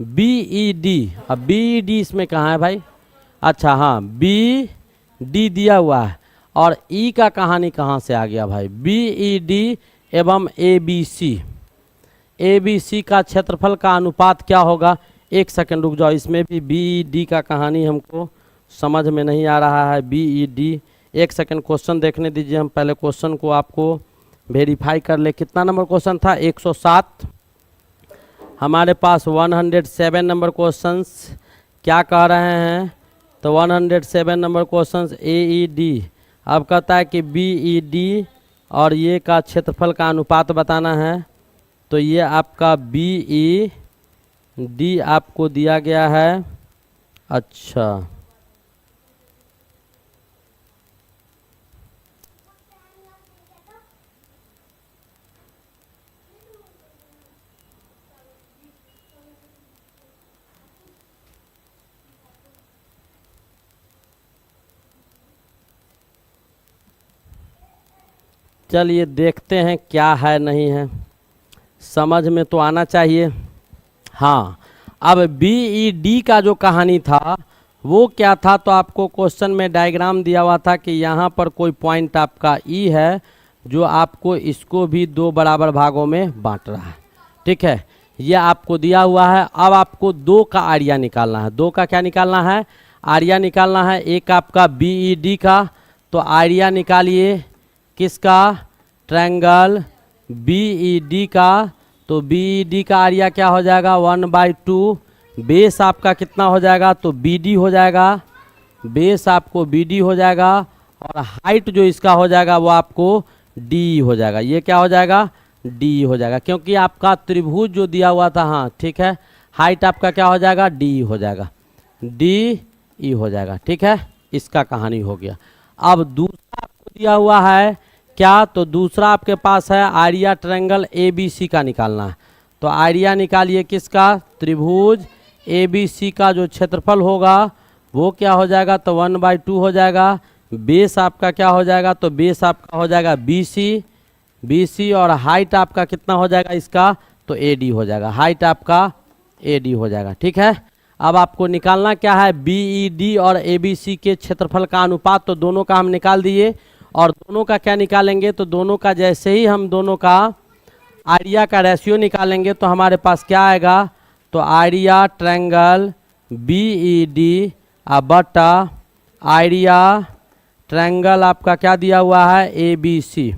BED। अब BED इसमें कहाँ है भाई? अच्छा हाँ, BD दिया हुआ है और E का कहानी कहाँ से आ गया भाई? BED एवं ABC का क्षेत्रफल का अनुपात क्या होगा? एक सेकंड रुक जाओ, इसमें भी BED का कहानी हमको समझ में नहीं आ रहा है। BED, एक सेकंड क्वेश्चन देखने दीजिए, हम पहले क्वेश्चन को आपको वेरीफाई कर ले। कितना नंबर क्वेश्चन था? 107। हमारे पास 107 नंबर क्वेश्चंस क्या कह रहे हैं? तो 107 नंबर क्वेश्चंस AED अब कहता है कि बी ई डी और ये का क्षेत्रफल का अनुपात बताना है। तो ये आपका बी ई डी आपको दिया गया है। अच्छा, चलिए देखते हैं क्या है नहीं है, समझ में तो आना चाहिए। हाँ, अब बी ई डी का जो कहानी था वो क्या था, तो आपको क्वेश्चन में डायग्राम दिया हुआ था कि यहाँ पर कोई पॉइंट आपका ई है जो आपको इसको भी दो बराबर भागों में बांट रहा है। ठीक है, ये आपको दिया हुआ है। अब आपको दो का आरिया निकालना है। दो का क्या निकालना है? आरिया निकालना है। एक आपका बी ई डी का, तो आरिया निकालिए किसका? ट्रायंगल बी ई डी का। तो बी ई डी का आरिया क्या हो जाएगा? 1/2। बेस आपका कितना हो जाएगा? तो बी डी हो जाएगा। बेस आपको बी डी हो जाएगा और हाइट जो इसका हो जाएगा वो आपको डी हो जाएगा। ये क्या हो जाएगा? डी हो जाएगा, क्योंकि आपका त्रिभुज जो दिया हुआ था। हाँ ठीक है, हाइट आपका क्या हो जाएगा? डी हो जाएगा, डी ई हो जाएगा। ठीक है, इसका कहानी हो गया। अब दूसरा आपको दिया हुआ है क्या? तो दूसरा आपके पास है आरिया ट्रायंगल ए बी सी का निकालना है। तो आरिया निकालिए किसका? त्रिभुज ए बी सी का जो क्षेत्रफल होगा वो क्या हो जाएगा? तो 1/2 हो जाएगा। बेस आपका क्या हो जाएगा? तो बेस आपका हो जाएगा बी सी और हाइट आपका कितना हो जाएगा इसका? तो ए डी हो जाएगा। हाइट आपका ए डी हो जाएगा। ठीक है, अब आपको निकालना क्या है? बी ई डी और ए बी सी के क्षेत्रफल का अनुपात। तो दोनों का हम निकाल दिए, और दोनों का क्या निकालेंगे? तो दोनों का जैसे ही हम दोनों का आरिया का रेशियो निकालेंगे तो हमारे पास क्या आएगा? तो आरिया ट्रायंगल बी ई डी बटा आरिया ट्रायंगल आपका क्या दिया हुआ है? A B C.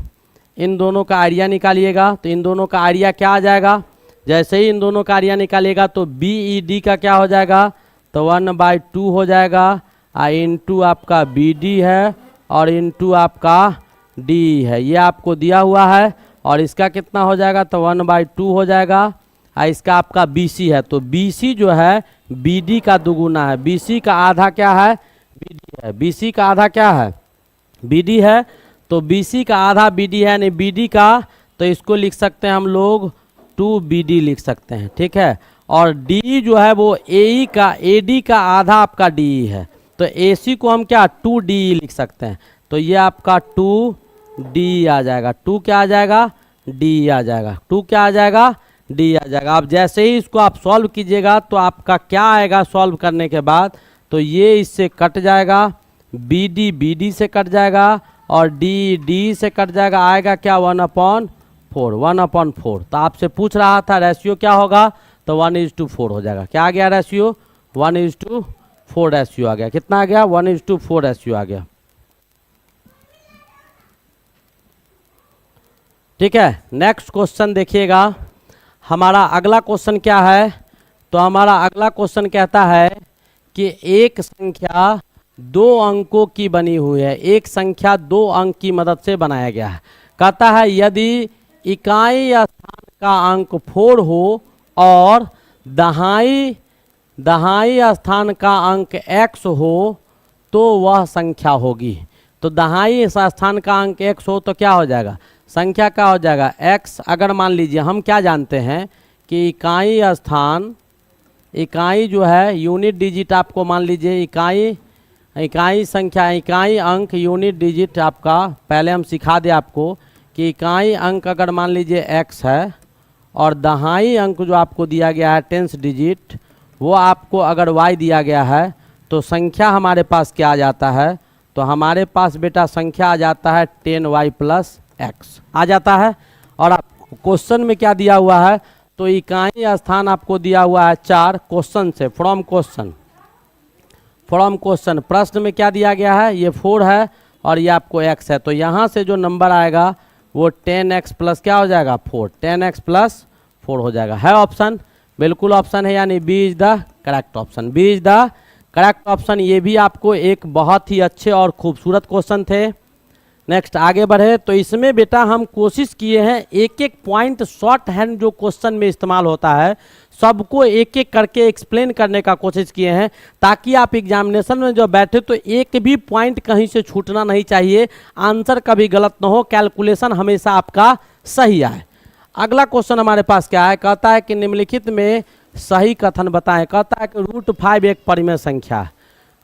इन दोनों का आरिया निकालिएगा। तो इन दोनों का आरिया क्या आ जाएगा? जैसे ही इन दोनों का आरिया निकालिएगा तो बी ई डी का क्या हो जाएगा? तो 1/2 हो जाएगा। इंटू आपका बी डी है और इंटू आपका डी है। ये आपको दिया हुआ है। और इसका कितना हो जाएगा? तो 1/2 हो जाएगा। इसका आपका बी सी है। तो बी सी जो है बी डी का दुगुना है। बी सी का आधा क्या है? बी डी है। बी सी का आधा क्या है? बी डी है। तो बी सी का आधा बी डी है, यानी बी डी का, तो इसको लिख सकते हैं हम लोग 2BD लिख सकते हैं। ठीक है, और D जो है वो AE का AD का आधा आपका DE है। तो AC को हम क्या 2DE लिख सकते हैं। तो ये आपका 2D आ जाएगा। 2 क्या आ जाएगा? D आ जाएगा। 2 क्या आ जाएगा? D आ जाएगा। अब जैसे ही इसको आप सॉल्व कीजिएगा तो आपका क्या आएगा सॉल्व करने के बाद? तो ये इससे कट जाएगा, BD BD से कट जाएगा और DE DE से कट जाएगा। आएगा क्या? 1/4। 1/4। तो आपसे पूछ रहा था रेशियो क्या होगा? तो 1:4 हो जाएगा। क्या आ गया रेशियो? 1:4 रेशियो आ गया। कितना आ गया? 1:4 रेशियो आ गया। ठीक है, नेक्स्ट क्वेश्चन देखिएगा। हमारा अगला क्वेश्चन क्या है? तो हमारा अगला क्वेश्चन कहता है कि एक संख्या 2 अंकों की बनी हुई है। एक संख्या 2 अंक की मदद से बनाया गया है। कहता है यदि इकाई स्थान का अंक 4 हो और दहाई स्थान का अंक x हो तो वह संख्या होगी। तो दहाई स्थान का अंक x हो तो क्या हो जाएगा? संख्या क्या हो जाएगा? x। अगर मान लीजिए हम क्या जानते हैं कि इकाई स्थान, इकाई जो है यूनिट डिजिट, आपको मान लीजिए इकाई संख्या, इकाई अंक यूनिट डिजिट आपका, पहले हम सिखा दें आपको कि इकाई अंक अगर मान लीजिए x है और दहाई अंक जो आपको दिया गया है 10th डिजिट, वो आपको अगर y दिया गया है तो संख्या हमारे पास क्या आ जाता है? तो हमारे पास बेटा संख्या आ जाता है 10y + x आ जाता है। और आपको क्वेश्चन में क्या दिया हुआ है? तो इकाई स्थान आपको दिया हुआ है 4। क्वेश्चन से फ्रॉम क्वेश्चन प्रश्न में क्या दिया गया है? ये 4 है और ये आपको x है। तो यहाँ से जो नंबर आएगा वो 10x + क्या हो जाएगा? 4। 10x + 4 हो जाएगा। है ऑप्शन? बिल्कुल ऑप्शन है, यानी B is the correct option. B is the correct option. ये भी आपको एक बहुत ही अच्छे और खूबसूरत क्वेश्चन थे। नेक्स्ट आगे बढ़े तो इसमें बेटा हम कोशिश किए हैं एक एक पॉइंट शॉर्ट हैंड जो क्वेश्चन में इस्तेमाल होता है सबको एक एक करके एक्सप्लेन करने का कोशिश किए हैं, ताकि आप एग्जामिनेशन में जो बैठे तो एक भी पॉइंट कहीं से छूटना नहीं चाहिए, आंसर कभी गलत ना हो, कैलकुलेशन हमेशा आपका सही आए। अगला क्वेश्चन हमारे पास क्या है, कहता है कि निम्नलिखित में सही कथन बताएं। कहता है कि √5 एक परिमेय संख्या है।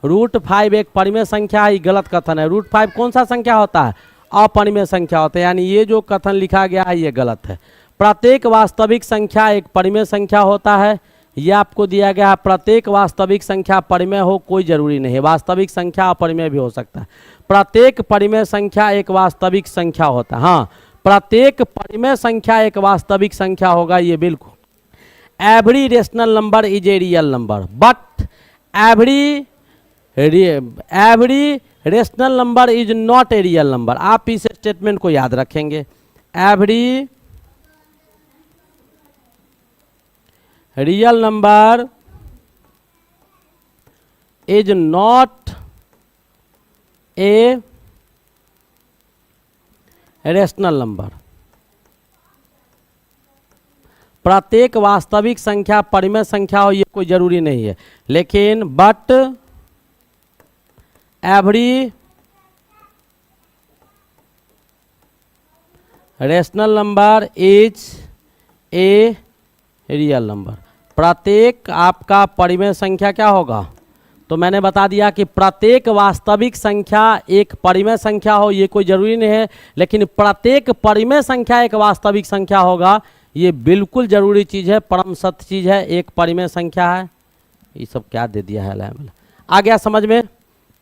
√5 एक परिमेय संख्या है, ये गलत कथन है। √5 कौन सा संख्या होता है? अपरिमेय संख्या होता है, यानी ये जो कथन लिखा गया है ये गलत है। प्रत्येक वास्तविक संख्या एक परिमेय संख्या होता है, ये आपको दिया गया है। प्रत्येक वास्तविक संख्या परिमेय हो कोई जरूरी नहीं है, वास्तविक संख्या अपरिमेय भी हो सकता है। प्रत्येक परिमेय संख्या एक वास्तविक संख्या होता है। हाँ, प्रत्येक परिमेय संख्या एक वास्तविक संख्या होगा, ये बिल्कुल। Every rational number is a real number, but every rational number is not a real number. आप इस स्टेटमेंट को याद रखेंगे। Every real number is not a rational number. प्रत्येक वास्तविक संख्या परिमेय संख्या हो ये कोई जरूरी नहीं है, लेकिन but every rational number is a real number. प्रत्येक आपका परिमेय संख्या क्या होगा? तो मैंने बता दिया कि प्रत्येक वास्तविक संख्या एक परिमेय संख्या हो ये कोई जरूरी नहीं है, लेकिन प्रत्येक परिमेय संख्या एक वास्तविक संख्या होगा ये बिल्कुल जरूरी चीज़ है, परम सत्य चीज़ है। एक परिमेय संख्या है, ये सब क्या दे दिया है, आ गया समझ में?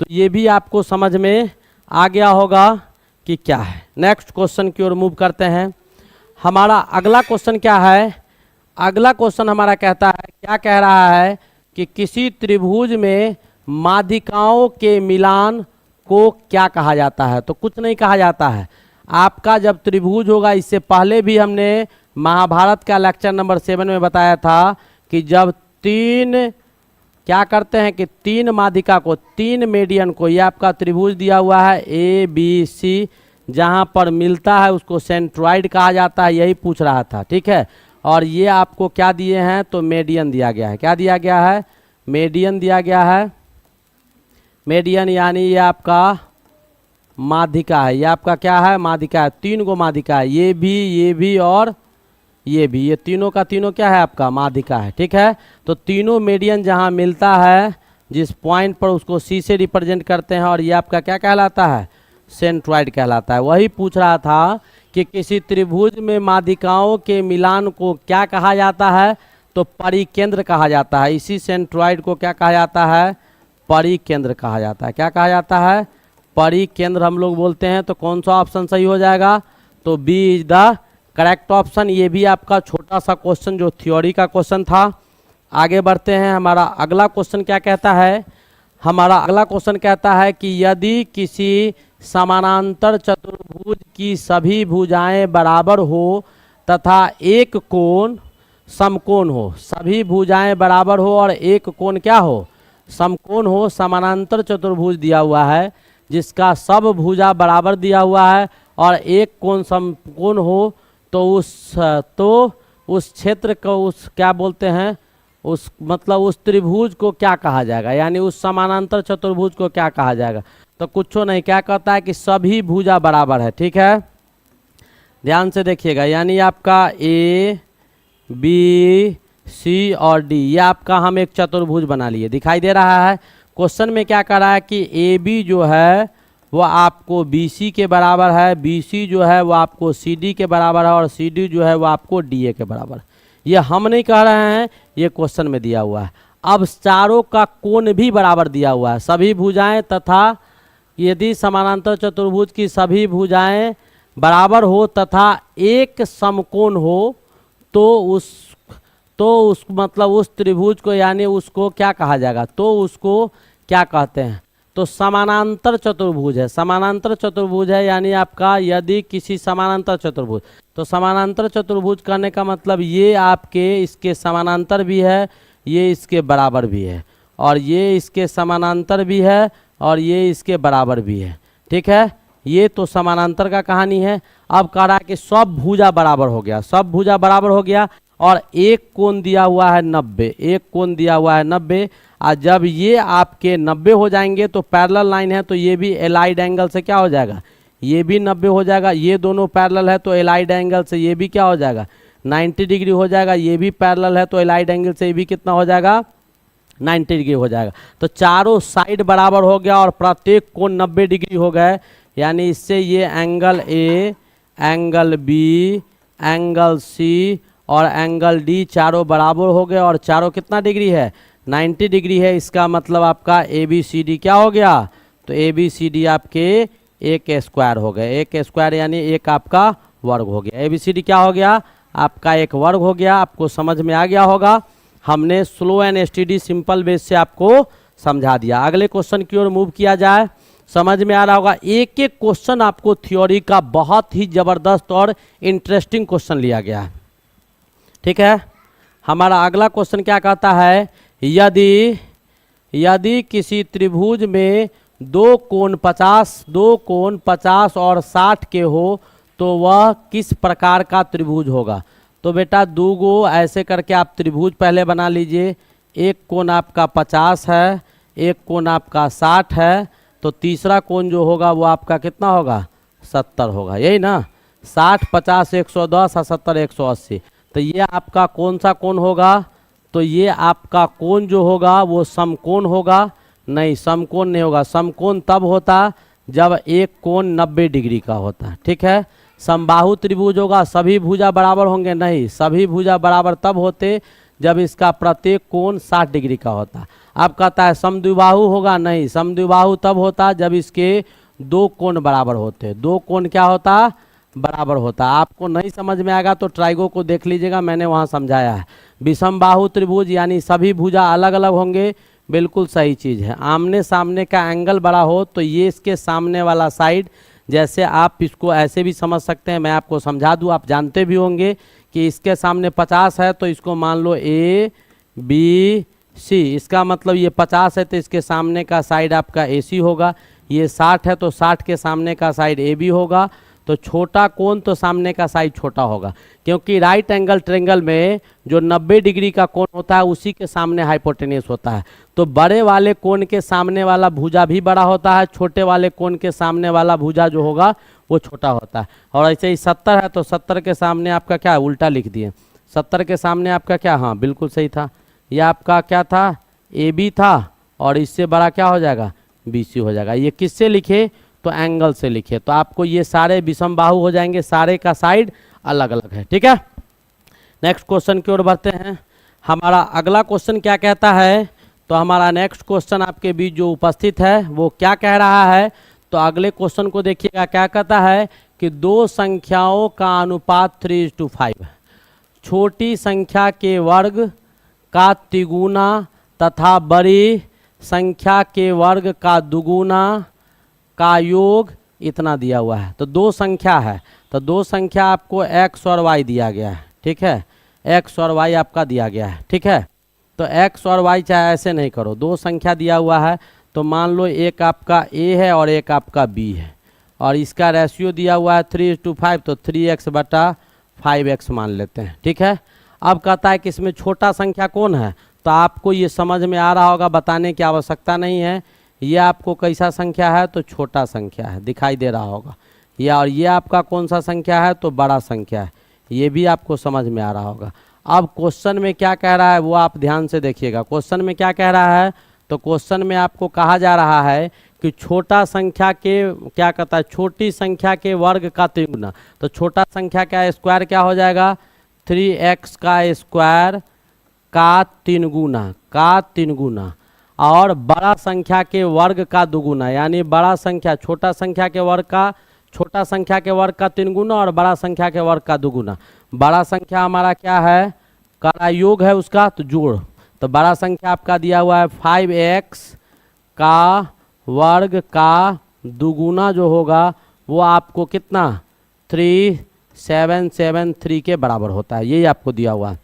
तो ये भी आपको समझ में आ गया होगा कि क्या है। नेक्स्ट क्वेश्चन की ओर मूव करते हैं। हमारा अगला क्वेश्चन क्या है? अगला क्वेश्चन हमारा कहता है, क्या कह रहा है कि किसी त्रिभुज में माध्यिकाओं के मिलान को क्या कहा जाता है? तो कुछ नहीं कहा जाता है। आपका जब त्रिभुज होगा, इससे पहले भी हमने महाभारत का लेक्चर नंबर 7 में बताया था कि जब तीन क्या करते हैं कि तीन माध्यिका को, तीन मेडियन को, ये आपका त्रिभुज दिया हुआ है ABC, जहाँ पर मिलता है उसको सेंट्रॉइड कहा जाता है, यही पूछ रहा था, ठीक है। और ये आपको क्या दिए हैं? तो मेडियन दिया गया है। क्या दिया गया है? मेडियन दिया गया है। मेडियन यानी ये आपका माध्यिका है, ये आपका क्या है? माध्यिका है। तीन गो माध्यिका है, ये भी और ये भी, ये तीनों का तीनों क्या है? आपका माध्यिका है, ठीक है। तो तीनों मेडियन जहाँ मिलता है, जिस पॉइंट पर उसको C से रिप्रेजेंट करते हैं, और ये आपका क्या कहलाता है? सेंट्रॉइड कहलाता है। वही पूछ रहा था कि किसी त्रिभुज में माध्यिकाओं के मिलान को क्या कहा जाता है? तो परिकेंद्र कहा जाता है। इसी सेंट्रॉइड को क्या कहा जाता है? परिकेंद्र कहा जाता है। क्या कहा जाता है? परिकेंद्र हम लोग बोलते हैं। तो कौन सा ऑप्शन सही हो जाएगा? तो B is the correct option. ये भी आपका छोटा सा क्वेश्चन जो थ्योरी का क्वेश्चन था। आगे बढ़ते हैं। हमारा अगला क्वेश्चन क्या कहता है? हमारा अगला क्वेश्चन कहता है कि यदि किसी समानांतर चतुर्भुज की सभी भुजाएं बराबर हो तथा एक कोण समकोण हो, सभी भुजाएं बराबर हो और एक कोण क्या हो? समकोण हो। समानांतर चतुर्भुज दिया हुआ है जिसका सब भुजा बराबर दिया हुआ है और एक कोण समकोण हो, तो उस क्षेत्र को, उस क्या बोलते हैं, उस मतलब उस त्रिभुज को क्या कहा जाएगा? यानी उस समानांतर चतुर्भुज को क्या कहा जाएगा? तो कुछ नहीं, क्या कहता है कि सभी भुजा बराबर है, ठीक है। ध्यान से देखिएगा, यानी आपका A B C और D, ये आपका हम एक चतुर्भुज बना लिए, दिखाई दे रहा है। क्वेश्चन में क्या कह रहा है कि AB जो है वो आपको BC के बराबर है, BC जो है वो आपको CD के बराबर है और CD जो है वो आपको DA के बराबर है। ये हम नहीं कह रहे हैं, ये क्वेश्चन में दिया हुआ है। अब चारों का कोण भी बराबर दिया हुआ है, सभी भुजाएं तथा यदि समानांतर चतुर्भुज की सभी भुजाएं बराबर हो तथा एक समकोण हो, तो उस मतलब उस त्रिभुज को, यानी उसको क्या कहा जाएगा? तो उसको क्या कहते हैं? तो समानांतर चतुर्भुज है। समानांतर चतुर्भुज है यानी आपका यदि किसी समानांतर चतुर्भुज, तो समानांतर चतुर्भुज करने का मतलब ये आपके इसके समानांतर भी है, ये इसके बराबर भी है, और ये इसके समानांतर भी है और ये इसके बराबर भी है, ठीक है। ये तो समानांतर का कहानी है। अब कह रहा है कि सब भुजा बराबर हो गया, सब भुजा बराबर हो गया और एक कोण दिया हुआ है 90, एक कोण दिया हुआ है 90। और जब ये आपके 90 हो जाएंगे तो पैरेलल लाइन है तो ये भी एलाइड एंगल से क्या हो जाएगा, ये भी 90 हो जाएगा। ये दोनों पैरेलल है तो एलाइड एंगल से ये भी क्या हो जाएगा, 90 डिग्री हो जाएगा। ये भी पैरेलल है तो एलाइड एंगल से ये भी कितना हो जाएगा, 90 डिग्री हो जाएगा। तो चारों साइड बराबर हो गया और प्रत्येक कोण 90 डिग्री हो गए। यानी इससे ये angle A, angle B, angle C और एंगल डी चारों बराबर हो गए और चारों कितना डिग्री है, 90 डिग्री है। इसका मतलब आपका ए बी सी डी क्या हो गया, तो ए बी सी डी आपके एक स्क्वायर हो गए। एक स्क्वायर यानी एक आपका वर्ग हो गया। ए बी सी डी क्या हो गया, आपका एक वर्ग हो गया। आपको समझ में आ गया होगा। हमने slow and STD simple base से आपको समझा दिया। अगले क्वेश्चन की ओर मूव किया जाए। समझ में आ रहा होगा, एक एक क्वेश्चन आपको थ्योरी का बहुत ही जबरदस्त और इंटरेस्टिंग क्वेश्चन लिया गया है। ठीक है, हमारा अगला क्वेश्चन क्या कहता है, यदि किसी त्रिभुज में दो कोण 50 और 60 के हो तो वह किस प्रकार का त्रिभुज होगा। तो बेटा दो गो ऐसे करके आप त्रिभुज पहले बना लीजिए। एक कोण आपका 50 है, एक कोण आपका 60 है, तो तीसरा कोण जो होगा वो आपका कितना होगा, 70 होगा, यही ना। 60, 50, 110 और 70, 180। तो ये आपका कौन सा कोण होगा, तो ये आपका कोण जो होगा वो समकोण होगा। नहीं, समकोण नहीं होगा। समकोण तब होता जब एक कोण 90 डिग्री का होता। ठीक है, समबाहु त्रिभुज होगा, सभी भुजा बराबर होंगे, नहीं, सभी भुजा बराबर तब होते जब इसका प्रत्येक कोण 60 डिग्री का होता। अब कहता है समद्विबाहु होगा, नहीं, समद्विबाहु तब होता जब इसके दो कोण बराबर होते। दो कोण क्या होता, बराबर होता। आपको नहीं समझ में आएगा तो ट्राइगो को देख लीजिएगा, मैंने वहाँ समझाया है। विषम बाहु त्रिभुज यानी सभी भुजा अलग अलग होंगे, बिल्कुल सही चीज़ है। आमने सामने का एंगल बड़ा हो तो ये इसके सामने वाला साइड, जैसे आप इसको ऐसे भी समझ सकते हैं, मैं आपको समझा दूँ, आप जानते भी होंगे कि इसके सामने 50 है तो इसको मान लो ए बी सी। इसका मतलब ये 50 है तो इसके सामने का साइड आपका ए सी होगा। ये 60 है तो 60 के सामने का साइड ए बी होगा। तो छोटा कोण तो सामने का साइड छोटा होगा, क्योंकि राइट एंगल ट्रायंगल में जो 90 डिग्री का कोण होता है उसी के सामने हाइपोटेन्यूस होता है। तो बड़े वाले कोण के सामने वाला भुजा भी बड़ा होता है, छोटे वाले कोण के सामने वाला भुजा जो होगा वो छोटा होता है। और ऐसे ही 70 है तो 70 के सामने आपका क्या, उल्टा लिख दिए, 70 के सामने आपका क्या, हाँ बिल्कुल सही था, ये आपका क्या था, ए बी था और इससे बड़ा क्या हो जाएगा, बी सी हो जाएगा। ये किससे लिखे, तो एंगल से लिखे। तो आपको ये सारे विषम बाहु हो जाएंगे, सारे का साइड अलग अलग है। ठीक है, नेक्स्ट क्वेश्चन की ओर बढ़ते हैं। हमारा अगला क्वेश्चन क्या कहता है, तो हमारा नेक्स्ट क्वेश्चन आपके बीच जो उपस्थित है वो क्या कह रहा है, तो अगले क्वेश्चन को देखिएगा। क्या कहता है कि दो संख्याओं का अनुपात 3:5 है। छोटी संख्या के वर्ग का तिगुना तथा बड़ी संख्या के वर्ग का दुगुना का योग इतना दिया हुआ है। तो दो संख्या है, तो दो संख्या आपको x और y दिया गया है। ठीक है, x और y आपका दिया गया है। ठीक है, तो x और y चाहे ऐसे नहीं करो, दो संख्या दिया हुआ है तो मान लो एक आपका a है और एक आपका b है और इसका रेशियो दिया हुआ है 3:5, तो 3x/5x मान लेते हैं। ठीक है, अब कहता है कि इसमें छोटा संख्या कौन है, तो आपको ये समझ में आ रहा होगा, बताने की आवश्यकता नहीं है। ये आपको कैसा संख्या है, तो छोटा संख्या है, दिखाई दे रहा होगा। और ये आपका कौन सा संख्या है, तो बड़ा संख्या है, ये भी आपको समझ में आ रहा होगा। अब क्वेश्चन में क्या कह रहा है वो आप ध्यान से देखिएगा। क्वेश्चन में क्या कह रहा है, तो क्वेश्चन में आपको कहा जा रहा है कि छोटा संख्या के क्या कहता है, छोटी संख्या के वर्ग का तिगुना। तो छोटा संख्या का स्क्वायर क्या हो जाएगा, 3x का स्क्वायर का 3 गुना और बड़ा संख्या के वर्ग का दुगुना, यानी बड़ा संख्या छोटा संख्या के वर्ग का, छोटा संख्या के वर्ग का 3 गुना और बड़ा संख्या के वर्ग का दुगुना। बड़ा संख्या हमारा क्या है, का योग है उसका, तो जोड़। तो बड़ा संख्या आपका दिया हुआ है 5x का वर्ग का दुगुना जो होगा वो आपको कितना 3773 के बराबर होता है, यही आपको दिया हुआ है।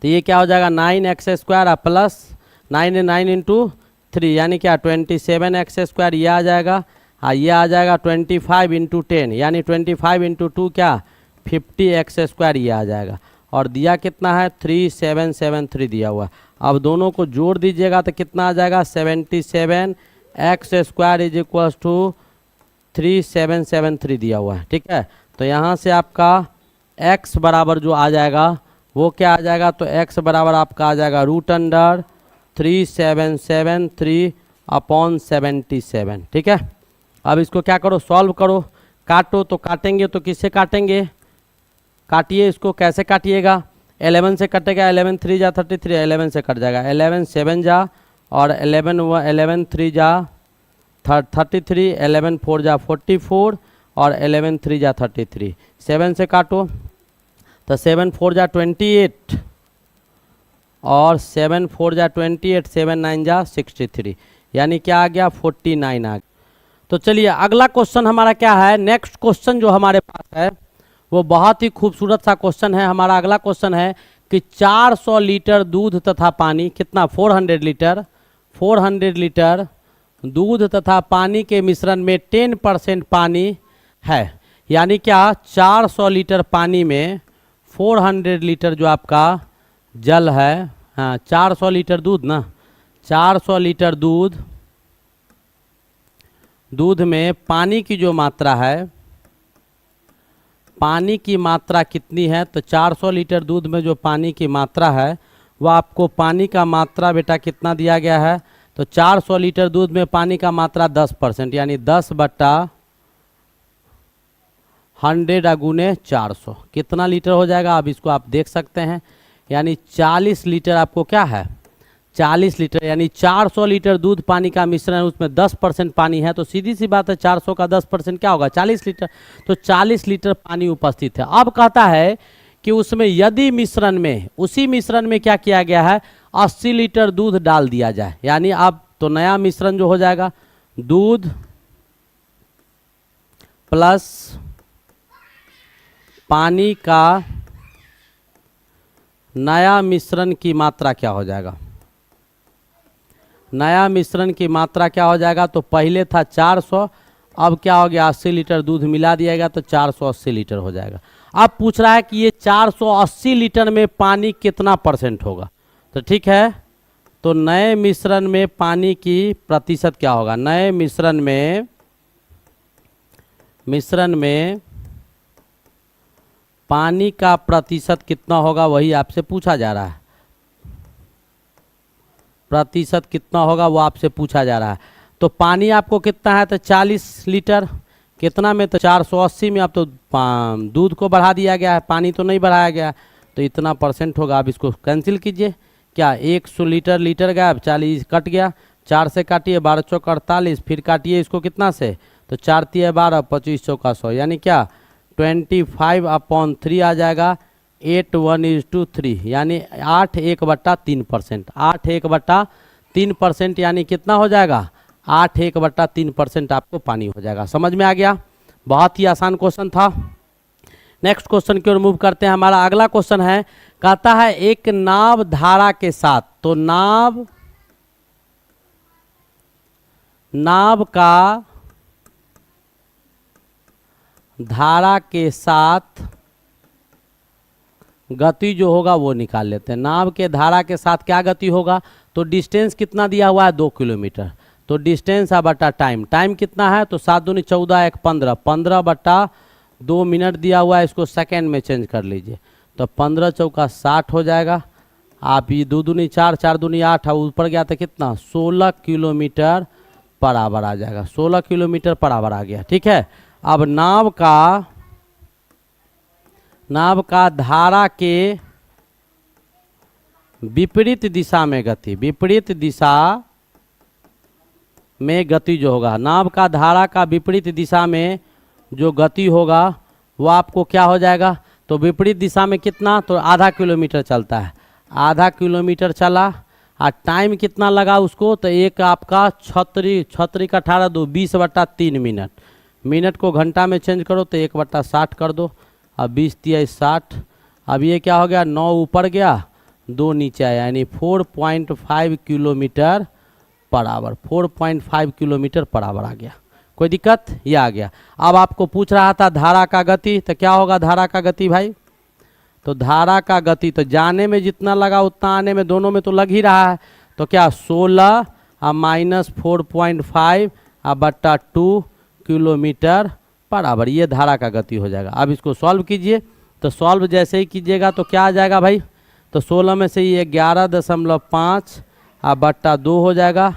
तो ये क्या हो जाएगा 9x² प्लस 9 9 × 3 यानी क्या 27x² ये आ जाएगा। हाँ ये आ जाएगा 25 इंटू 10 यानी 25 इंटू 2 क्या 50x² ये आ जाएगा। और दिया कितना है 3773 दिया हुआ है। अब दोनों को जोड़ दीजिएगा तो कितना आ जाएगा 77x² इज इक्वल्स टू 3773 दिया हुआ है। ठीक है, तो यहाँ से आपका x बराबर जो आ जाएगा वो क्या आ जाएगा, तो x बराबर आपका आ जाएगा √3773/77। ठीक है, अब इसको क्या करो सॉल्व करो, काटो। तो काटेंगे तो किससे काटेंगे, काटिए इसको, कैसे काटिएगा 11 से कटेगा, 11 3 जा 33, 11 से कट जाएगा, 11 7 जा और 11 3 जा 33, 11 4 जा 44 और 11 3 जा 33, 7 से काटो तो 7 4 जा 28 और 7 4 जा 28, 7 9 जा 63 यानी क्या आ गया 49 आ गया। तो चलिए अगला क्वेश्चन हमारा क्या है, नेक्स्ट क्वेश्चन जो हमारे पास है वो बहुत ही खूबसूरत सा क्वेश्चन है। हमारा अगला क्वेश्चन है कि 400 लीटर दूध तथा पानी, कितना 400 लीटर दूध तथा पानी के मिश्रण में 10% पानी है, यानी क्या 400 लीटर पानी में 400 लीटर जो आपका जल है, हाँ 400 लीटर दूध ना, 400 लीटर दूध में पानी की जो मात्रा है, पानी की मात्रा कितनी है, तो 400 लीटर दूध में जो पानी की मात्रा है वो आपको पानी का मात्रा बेटा कितना दिया गया है, तो 400 लीटर दूध में पानी का मात्रा 10% यानी 10/100 गुने 400 कितना लीटर हो जाएगा, अब इसको आप देख सकते हैं, यानी 40 लीटर आपको क्या है 40 लीटर, यानी 400 लीटर दूध पानी का मिश्रण है, उसमें 10% पानी है, तो सीधी सी बात है 400 का 10% क्या होगा 40 लीटर, तो 40 लीटर पानी उपस्थित है। अब कहता है कि उसमें यदि मिश्रण में, उसी मिश्रण में क्या किया गया है 80 लीटर दूध डाल दिया जाए, यानी अब तो नया मिश्रण जो हो जाएगा दूध प्लस पानी का नया मिश्रण की मात्रा क्या हो जाएगा, नया मिश्रण की मात्रा क्या हो जाएगा, तो पहले था 400, अब क्या हो गया 80 लीटर दूध मिला दिया गया तो 480 लीटर हो जाएगा। अब पूछ रहा है कि ये 480 लीटर में पानी कितना % होगा, तो ठीक है, तो नए मिश्रण में पानी की प्रतिशत क्या होगा, नए मिश्रण में पानी का प्रतिशत कितना होगा वही आपसे पूछा जा रहा है, प्रतिशत कितना होगा वो आपसे पूछा जा रहा है। तो पानी आपको कितना है, तो 40 लीटर कितना में, तो 480 में, अब तो दूध को बढ़ा दिया गया है, पानी तो नहीं बढ़ाया गया, तो इतना % होगा। आप इसको कैंसिल कीजिए, क्या 100 लीटर गया, 40 कट गया, 4 से काटिए 12 चौक 48, फिर काटिए इसको कितना से, तो 4 तिया 12, 25 चौका 100 यानी क्या 25/3 आ जाएगा, 8:1:3 यानी 8 1/3%, 8 1/3% यानी कितना हो जाएगा 8 1/3% आपको पानी हो जाएगा। समझ में आ गया, बहुत ही आसान क्वेश्चन था। नेक्स्ट क्वेश्चन की ओर मूव करते हैं। हमारा अगला क्वेश्चन है, कहता है एक नाव धारा के साथ, तो नाव का धारा के साथ गति जो होगा वो निकाल लेते हैं। नाव के धारा के साथ क्या गति होगा, तो डिस्टेंस कितना दिया हुआ है 2 किलोमीटर, तो डिस्टेंस बटा टाइम, टाइम कितना है, तो 7 दूनी 14 1 15, 15/2 मिनट दिया हुआ है, इसको सेकेंड में चेंज कर लीजिए, तो 15 चौका 60 हो जाएगा। आप ये 2 दूनी 4, 4 दूनी 8 है, ऊपर गया तो कितना 16 किलोमीटर पर आवर आ जाएगा, 16 किलोमीटर पर आवर आ गया। ठीक है, अब नाव का धारा के विपरीत दिशा में गति, विपरीत दिशा में गति जो होगा, नाव का धारा का विपरीत दिशा में जो गति होगा वो आपको क्या हो जाएगा, तो विपरीत दिशा में कितना, तो आधा किलोमीटर चलता है, आधा किलोमीटर चला, और टाइम कितना लगा उसको, तो एक आपका छतरी का 18 2 20/3 मिनट, मिनट को घंटा में चेंज करो तो 1/60 कर दो, अब 20 तिया 60, अब ये क्या हो गया 9 ऊपर गया 2 नीचे आया, यानी 4.5 kilometre per hour, 4.5 kilometre per hour आ गया। कोई दिक्कत? ये आ गया। अब आपको पूछ रहा था धारा का गति, तो क्या होगा धारा का गति भाई? तो धारा का गति तो जाने में जितना लगा उतना आने में, दोनों में तो लग ही रहा है। तो क्या 16 माइनस 4.5 बट्टा 2 किलोमीटर पर आवर, ये धारा का गति हो जाएगा। अब इसको सॉल्व कीजिए, तो सॉल्व जैसे ही कीजिएगा तो क्या आ जाएगा भाई? तो 16 में से ये 11.5 बट्टा 2 हो जाएगा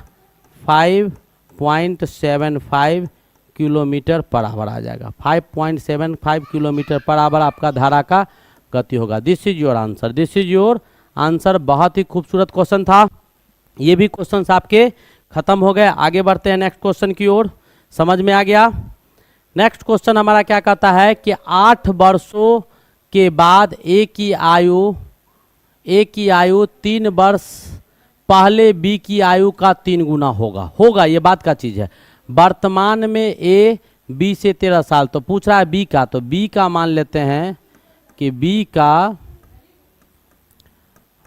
5.75 किलोमीटर पर आवर आ जाएगा। 5.75 किलोमीटर पर आवर आपका धारा का गति होगा। This is your answer, this is your answer. बहुत ही खूबसूरत क्वेश्चन था। ये भी क्वेश्चंस आपके खत्म हो गए। आगे बढ़ते हैं नेक्स्ट क्वेश्चन की ओर। समझ में आ गया? नेक्स्ट क्वेश्चन हमारा क्या कहता है कि 8 वर्षों के बाद ए की आयु 3 वर्ष पहले बी की आयु का 3 गुना होगा, ये बात का चीज़ है। वर्तमान में ए बी से 13 साल, तो पूछ रहा है बी का, तो बी का मान लेते हैं कि बी का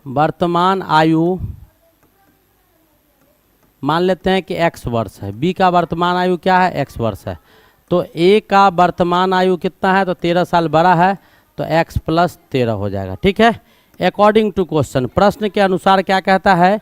वर्तमान आयु मान लेते हैं कि x वर्ष है। बी का वर्तमान आयु क्या है? x वर्ष है। तो ए का वर्तमान आयु कितना है? तो 13 साल बड़ा है, तो x प्लस 13 हो जाएगा। ठीक है, अकॉर्डिंग टू क्वेश्चन, प्रश्न के अनुसार क्या कहता है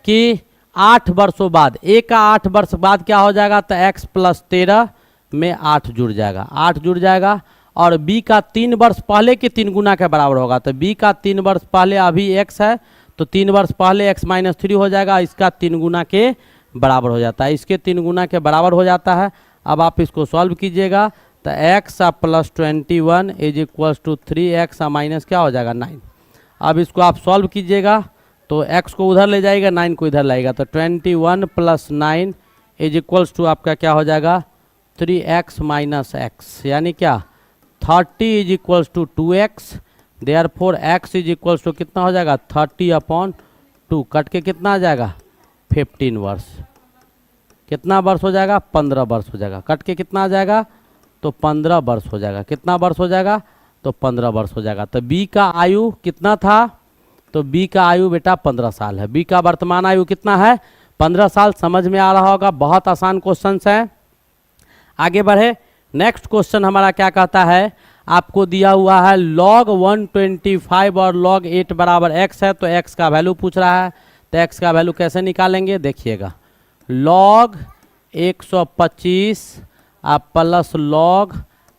कि 8 वर्षों बाद, ए का 8 वर्ष बाद क्या हो जाएगा? तो x प्लस 13 में 8 जुड़ जाएगा, 8 जुड़ जाएगा। और बी का 3 वर्ष पहले के 3 गुना के बराबर होगा। तो बी का 3 वर्ष पहले अभी x है, तो 3 वर्ष पहले x माइनस 3 हो जाएगा, इसका 3 गुना के बराबर हो जाता है, इसके 3 गुना के बराबर हो जाता है। अब आप इसको सॉल्व कीजिएगा, तो x plus 21 is equals to 3x minus क्या हो जाएगा? 9। अब इसको आप सॉल्व कीजिएगा, तो x को उधर ले जाएगा, 9 को इधर लाएगा, तो 21 प्लस 9 इज इक्वल्स टू आपका क्या हो जाएगा? 3x माइनस x, यानी क्या 30 is equals to 2x। Therefore x is equals to कितना हो जाएगा? 30/2, कट के कितना आ जाएगा? 15 वर्ष। कितना वर्ष हो जाएगा? 15 वर्ष हो जाएगा। कट के कितना आ जाएगा? तो 15 वर्ष हो जाएगा। कितना वर्ष हो जाएगा? तो 15 वर्ष हो जाएगा। तो बी का आयु कितना था? तो बी का आयु बेटा 15 साल है। बी का वर्तमान आयु कितना है? 15 साल। समझ में आ रहा होगा, बहुत आसान क्वेश्चन है। आगे बढ़े, नेक्स्ट क्वेश्चन हमारा क्या कहता है? आपको दिया हुआ है log 125 और log 8 बराबर x है, तो x का वैल्यू पूछ रहा है। तो x का वैल्यू कैसे निकालेंगे? देखिएगा, log 125 प्लस log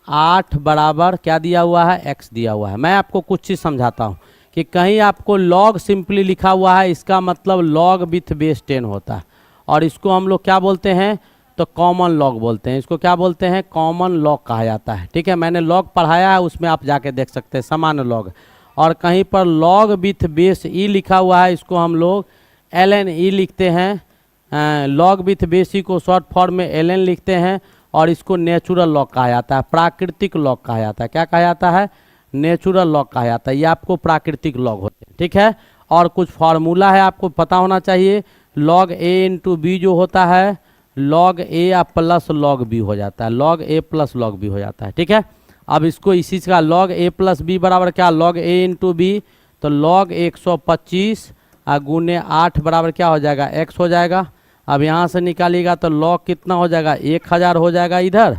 8 बराबर क्या दिया हुआ है? x दिया हुआ है। मैं आपको कुछ चीज़ समझाता हूँ कि कहीं आपको log सिंपली लिखा हुआ है, इसका मतलब log विथ बेस 10 होता है, और इसको हम लोग क्या बोलते हैं? तो कॉमन लॉग बोलते हैं। इसको क्या बोलते हैं? कॉमन लॉग कहा जाता है। ठीक है, मैंने लॉग पढ़ाया है, उसमें आप जाके देख सकते हैं, सामान्य लॉग। और कहीं पर लॉग विथ बेस ई लिखा हुआ है, इसको हम लोग ln लिखते हैं। लॉग विथ बेस ई को शॉर्ट फॉर्म में ln लिखते हैं, और इसको नेचुरल लॉग कहा जाता है, प्राकृतिक लॉग कहा जाता है। क्या कहा जाता है? नेचुरल लॉग कहा जाता है। ये आपको प्राकृतिक लॉग होते हैं। ठीक है, और कुछ फार्मूला है आपको पता होना चाहिए। log a इंटू बी जो होता है, log a या प्लस log b हो जाता है, log a plus log b हो जाता है। ठीक है, अब इसको इसी का log a प्लस b बराबर क्या? log a इंटू बी, तो log 125 गुने 8 बराबर क्या हो जाएगा? x हो जाएगा। अब यहाँ से निकालिएगा तो log कितना हो जाएगा? 1000 हो जाएगा इधर,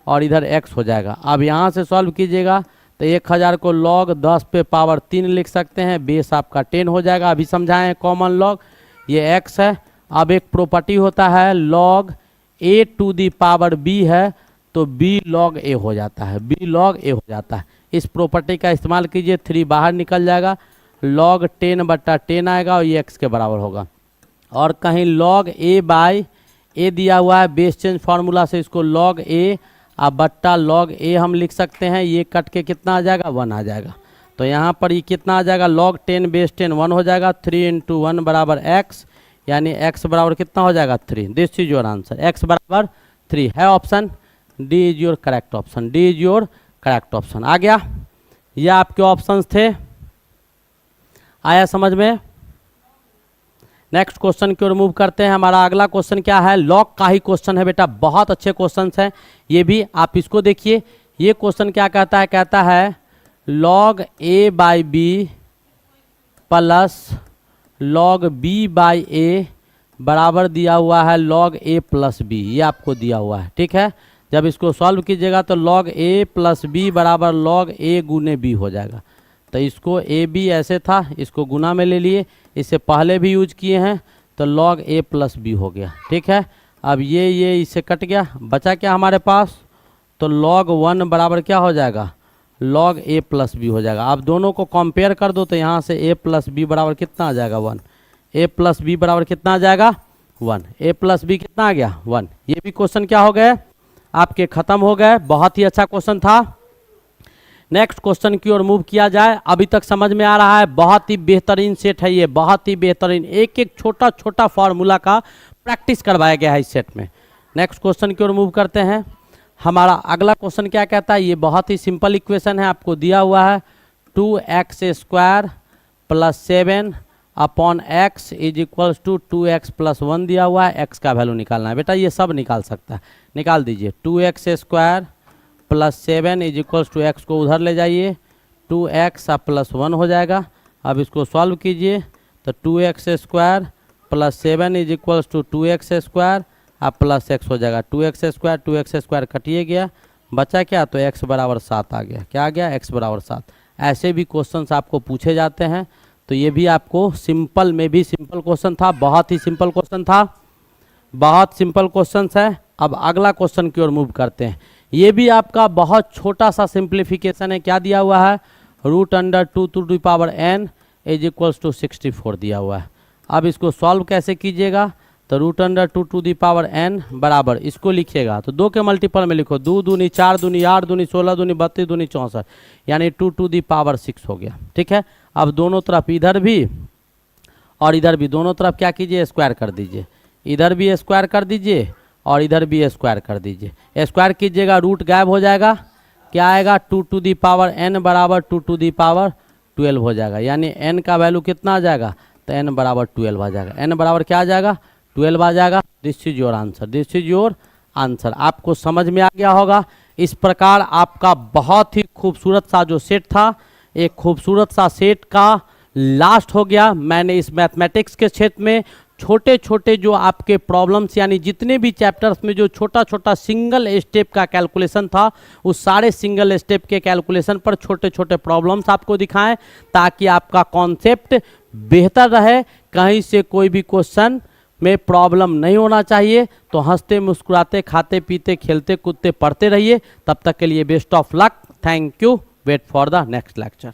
और इधर x हो जाएगा। अब यहाँ से सॉल्व कीजिएगा तो 1000 को log 10 पे पावर 3 लिख सकते हैं, बेस आपका 10 हो जाएगा। अभी समझाएं हैं कॉमन लॉग, ये x है। अब एक प्रॉपर्टी होता है log a to the power b है, तो b log a हो जाता है, b log a हो जाता है। इस प्रॉपर्टी का इस्तेमाल कीजिए, 3 बाहर निकल जाएगा, log 10/10 आएगा, और ये x के बराबर होगा। और कहीं log a बाई a दिया हुआ है, बेस चेंज फार्मूला से इसको log a बट्टा log a हम लिख सकते हैं। ये कट के कितना आ जाएगा? 1 आ जाएगा। तो यहाँ पर ये कितना आ जाएगा? log 10 बेस 10 1 हो जाएगा। 3 इंटू 1 बराबर x, यानी x बराबर कितना हो जाएगा? 3। This is your answer, x बराबर 3 है। Option D is your correct option, D is your correct option. आ गया? ये आपके ऑप्शंस थे, आया समझ में? नेक्स्ट क्वेश्चन की ओर मूव करते हैं। हमारा अगला क्वेश्चन क्या है? लॉग का ही क्वेश्चन है बेटा, बहुत अच्छे क्वेश्चन हैं ये भी। आप इसको देखिए, ये क्वेश्चन क्या कहता है? कहता है log a by b plus log b by a बराबर दिया हुआ है log a प्लस बी, ये आपको दिया हुआ है, ठीक है। जब इसको सॉल्व कीजिएगा तो log a प्लस बी बराबर log a गुने बी हो जाएगा। तो इसको ए बी ऐसे था, इसको गुना में ले लिए, इससे पहले भी यूज किए हैं, तो log a प्लस बी हो गया, ठीक है। अब ये इससे कट गया, बचा क्या हमारे पास, तो log 1 बराबर क्या हो जाएगा, log a प्लस बी हो जाएगा। आप दोनों को कंपेयर कर दो तो यहाँ से a प्लस बी बराबर कितना आ जाएगा 1, a प्लस बी बराबर कितना आ जाएगा 1, a प्लस बी कितना आ गया 1। ये भी क्वेश्चन क्या हो गए आपके खत्म हो गए, बहुत ही अच्छा क्वेश्चन था। नेक्स्ट क्वेश्चन की ओर मूव किया जाए। अभी तक समझ में आ रहा है, बहुत ही बेहतरीन सेट है ये, बहुत ही बेहतरीन, एक एक छोटा छोटा फार्मूला का प्रैक्टिस करवाया गया है इस सेट में। नेक्स्ट क्वेश्चन की ओर मूव करते हैं। हमारा अगला क्वेश्चन क्या कहता है, ये बहुत ही सिंपल इक्वेशन है, आपको दिया हुआ है 2x² plus 7 upon x is equals to 2x plus 1 दिया हुआ है। x का वैल्यू निकालना है बेटा, ये सब निकाल सकता है, निकाल दीजिए। 2x² plus 7 is equals to x को उधर ले जाइए, 2x प्लस 1 हो जाएगा। अब इसको सॉल्व कीजिए तो 2x² plus 7 is equals to 2x² अब प्लस x हो जाएगा। 2x² कटिए गया, बचा क्या, तो x बराबर 7 आ गया। क्या आ गया, x बराबर 7। ऐसे भी क्वेश्चंस आपको पूछे जाते हैं, तो ये भी आपको सिंपल में भी सिंपल क्वेश्चन था, बहुत ही सिंपल क्वेश्चन था, बहुत सिंपल क्वेश्चन है। अब अगला क्वेश्चन की ओर मूव करते हैं। ये भी आपका बहुत छोटा सा सिंप्लीफिकेशन है। क्या दिया हुआ है, √2 to the power n is equals to 64 दिया हुआ है। अब इसको सॉल्व कैसे कीजिएगा, तो √2 टू द पावर n बराबर, इसको लिखिएगा तो 2 के मल्टीपल में लिखो, 2 दूनी 4 दूनी 8 दूनी 16 दूनी 32 दूनी 64, यानी 2 टू द पावर 6 हो गया, ठीक है। अब दोनों तरफ इधर भी और इधर भी दोनों तरफ क्या कीजिए, स्क्वायर कर दीजिए, इधर भी स्क्वायर कर दीजिए और इधर भी स्क्वायर कर दीजिए। स्क्वायर कीजिएगा, रूट गायब हो जाएगा, क्या आएगा, 2 टू दी पावर n बराबर 2 टू दी पावर 12 हो जाएगा, यानी n का वैल्यू कितना आ जाएगा, तो n बराबर 12 आ जाएगा। n बराबर क्या आ जाएगा, 12 आ जाएगा। This is your answer, this is your answer. आपको समझ में आ गया होगा। इस प्रकार आपका बहुत ही खूबसूरत सा जो सेट था, एक खूबसूरत सा सेट का लास्ट हो गया। मैंने इस मैथमेटिक्स के क्षेत्र में छोटे छोटे जो आपके प्रॉब्लम्स, यानी जितने भी चैप्टर्स में जो छोटा छोटा सिंगल स्टेप का कैलकुलेशन था, उस सारे सिंगल स्टेप के कैलकुलेशन पर छोटे छोटे प्रॉब्लम्स आपको दिखाएं, ताकि आपका कॉन्सेप्ट बेहतर रहे, कहीं से कोई भी क्वेश्चन में प्रॉब्लम नहीं होना चाहिए। तो हंसते मुस्कुराते खाते पीते खेलते कूदते पढ़ते रहिए। तब तक के लिए best of luck, thank you, wait for the next lecture.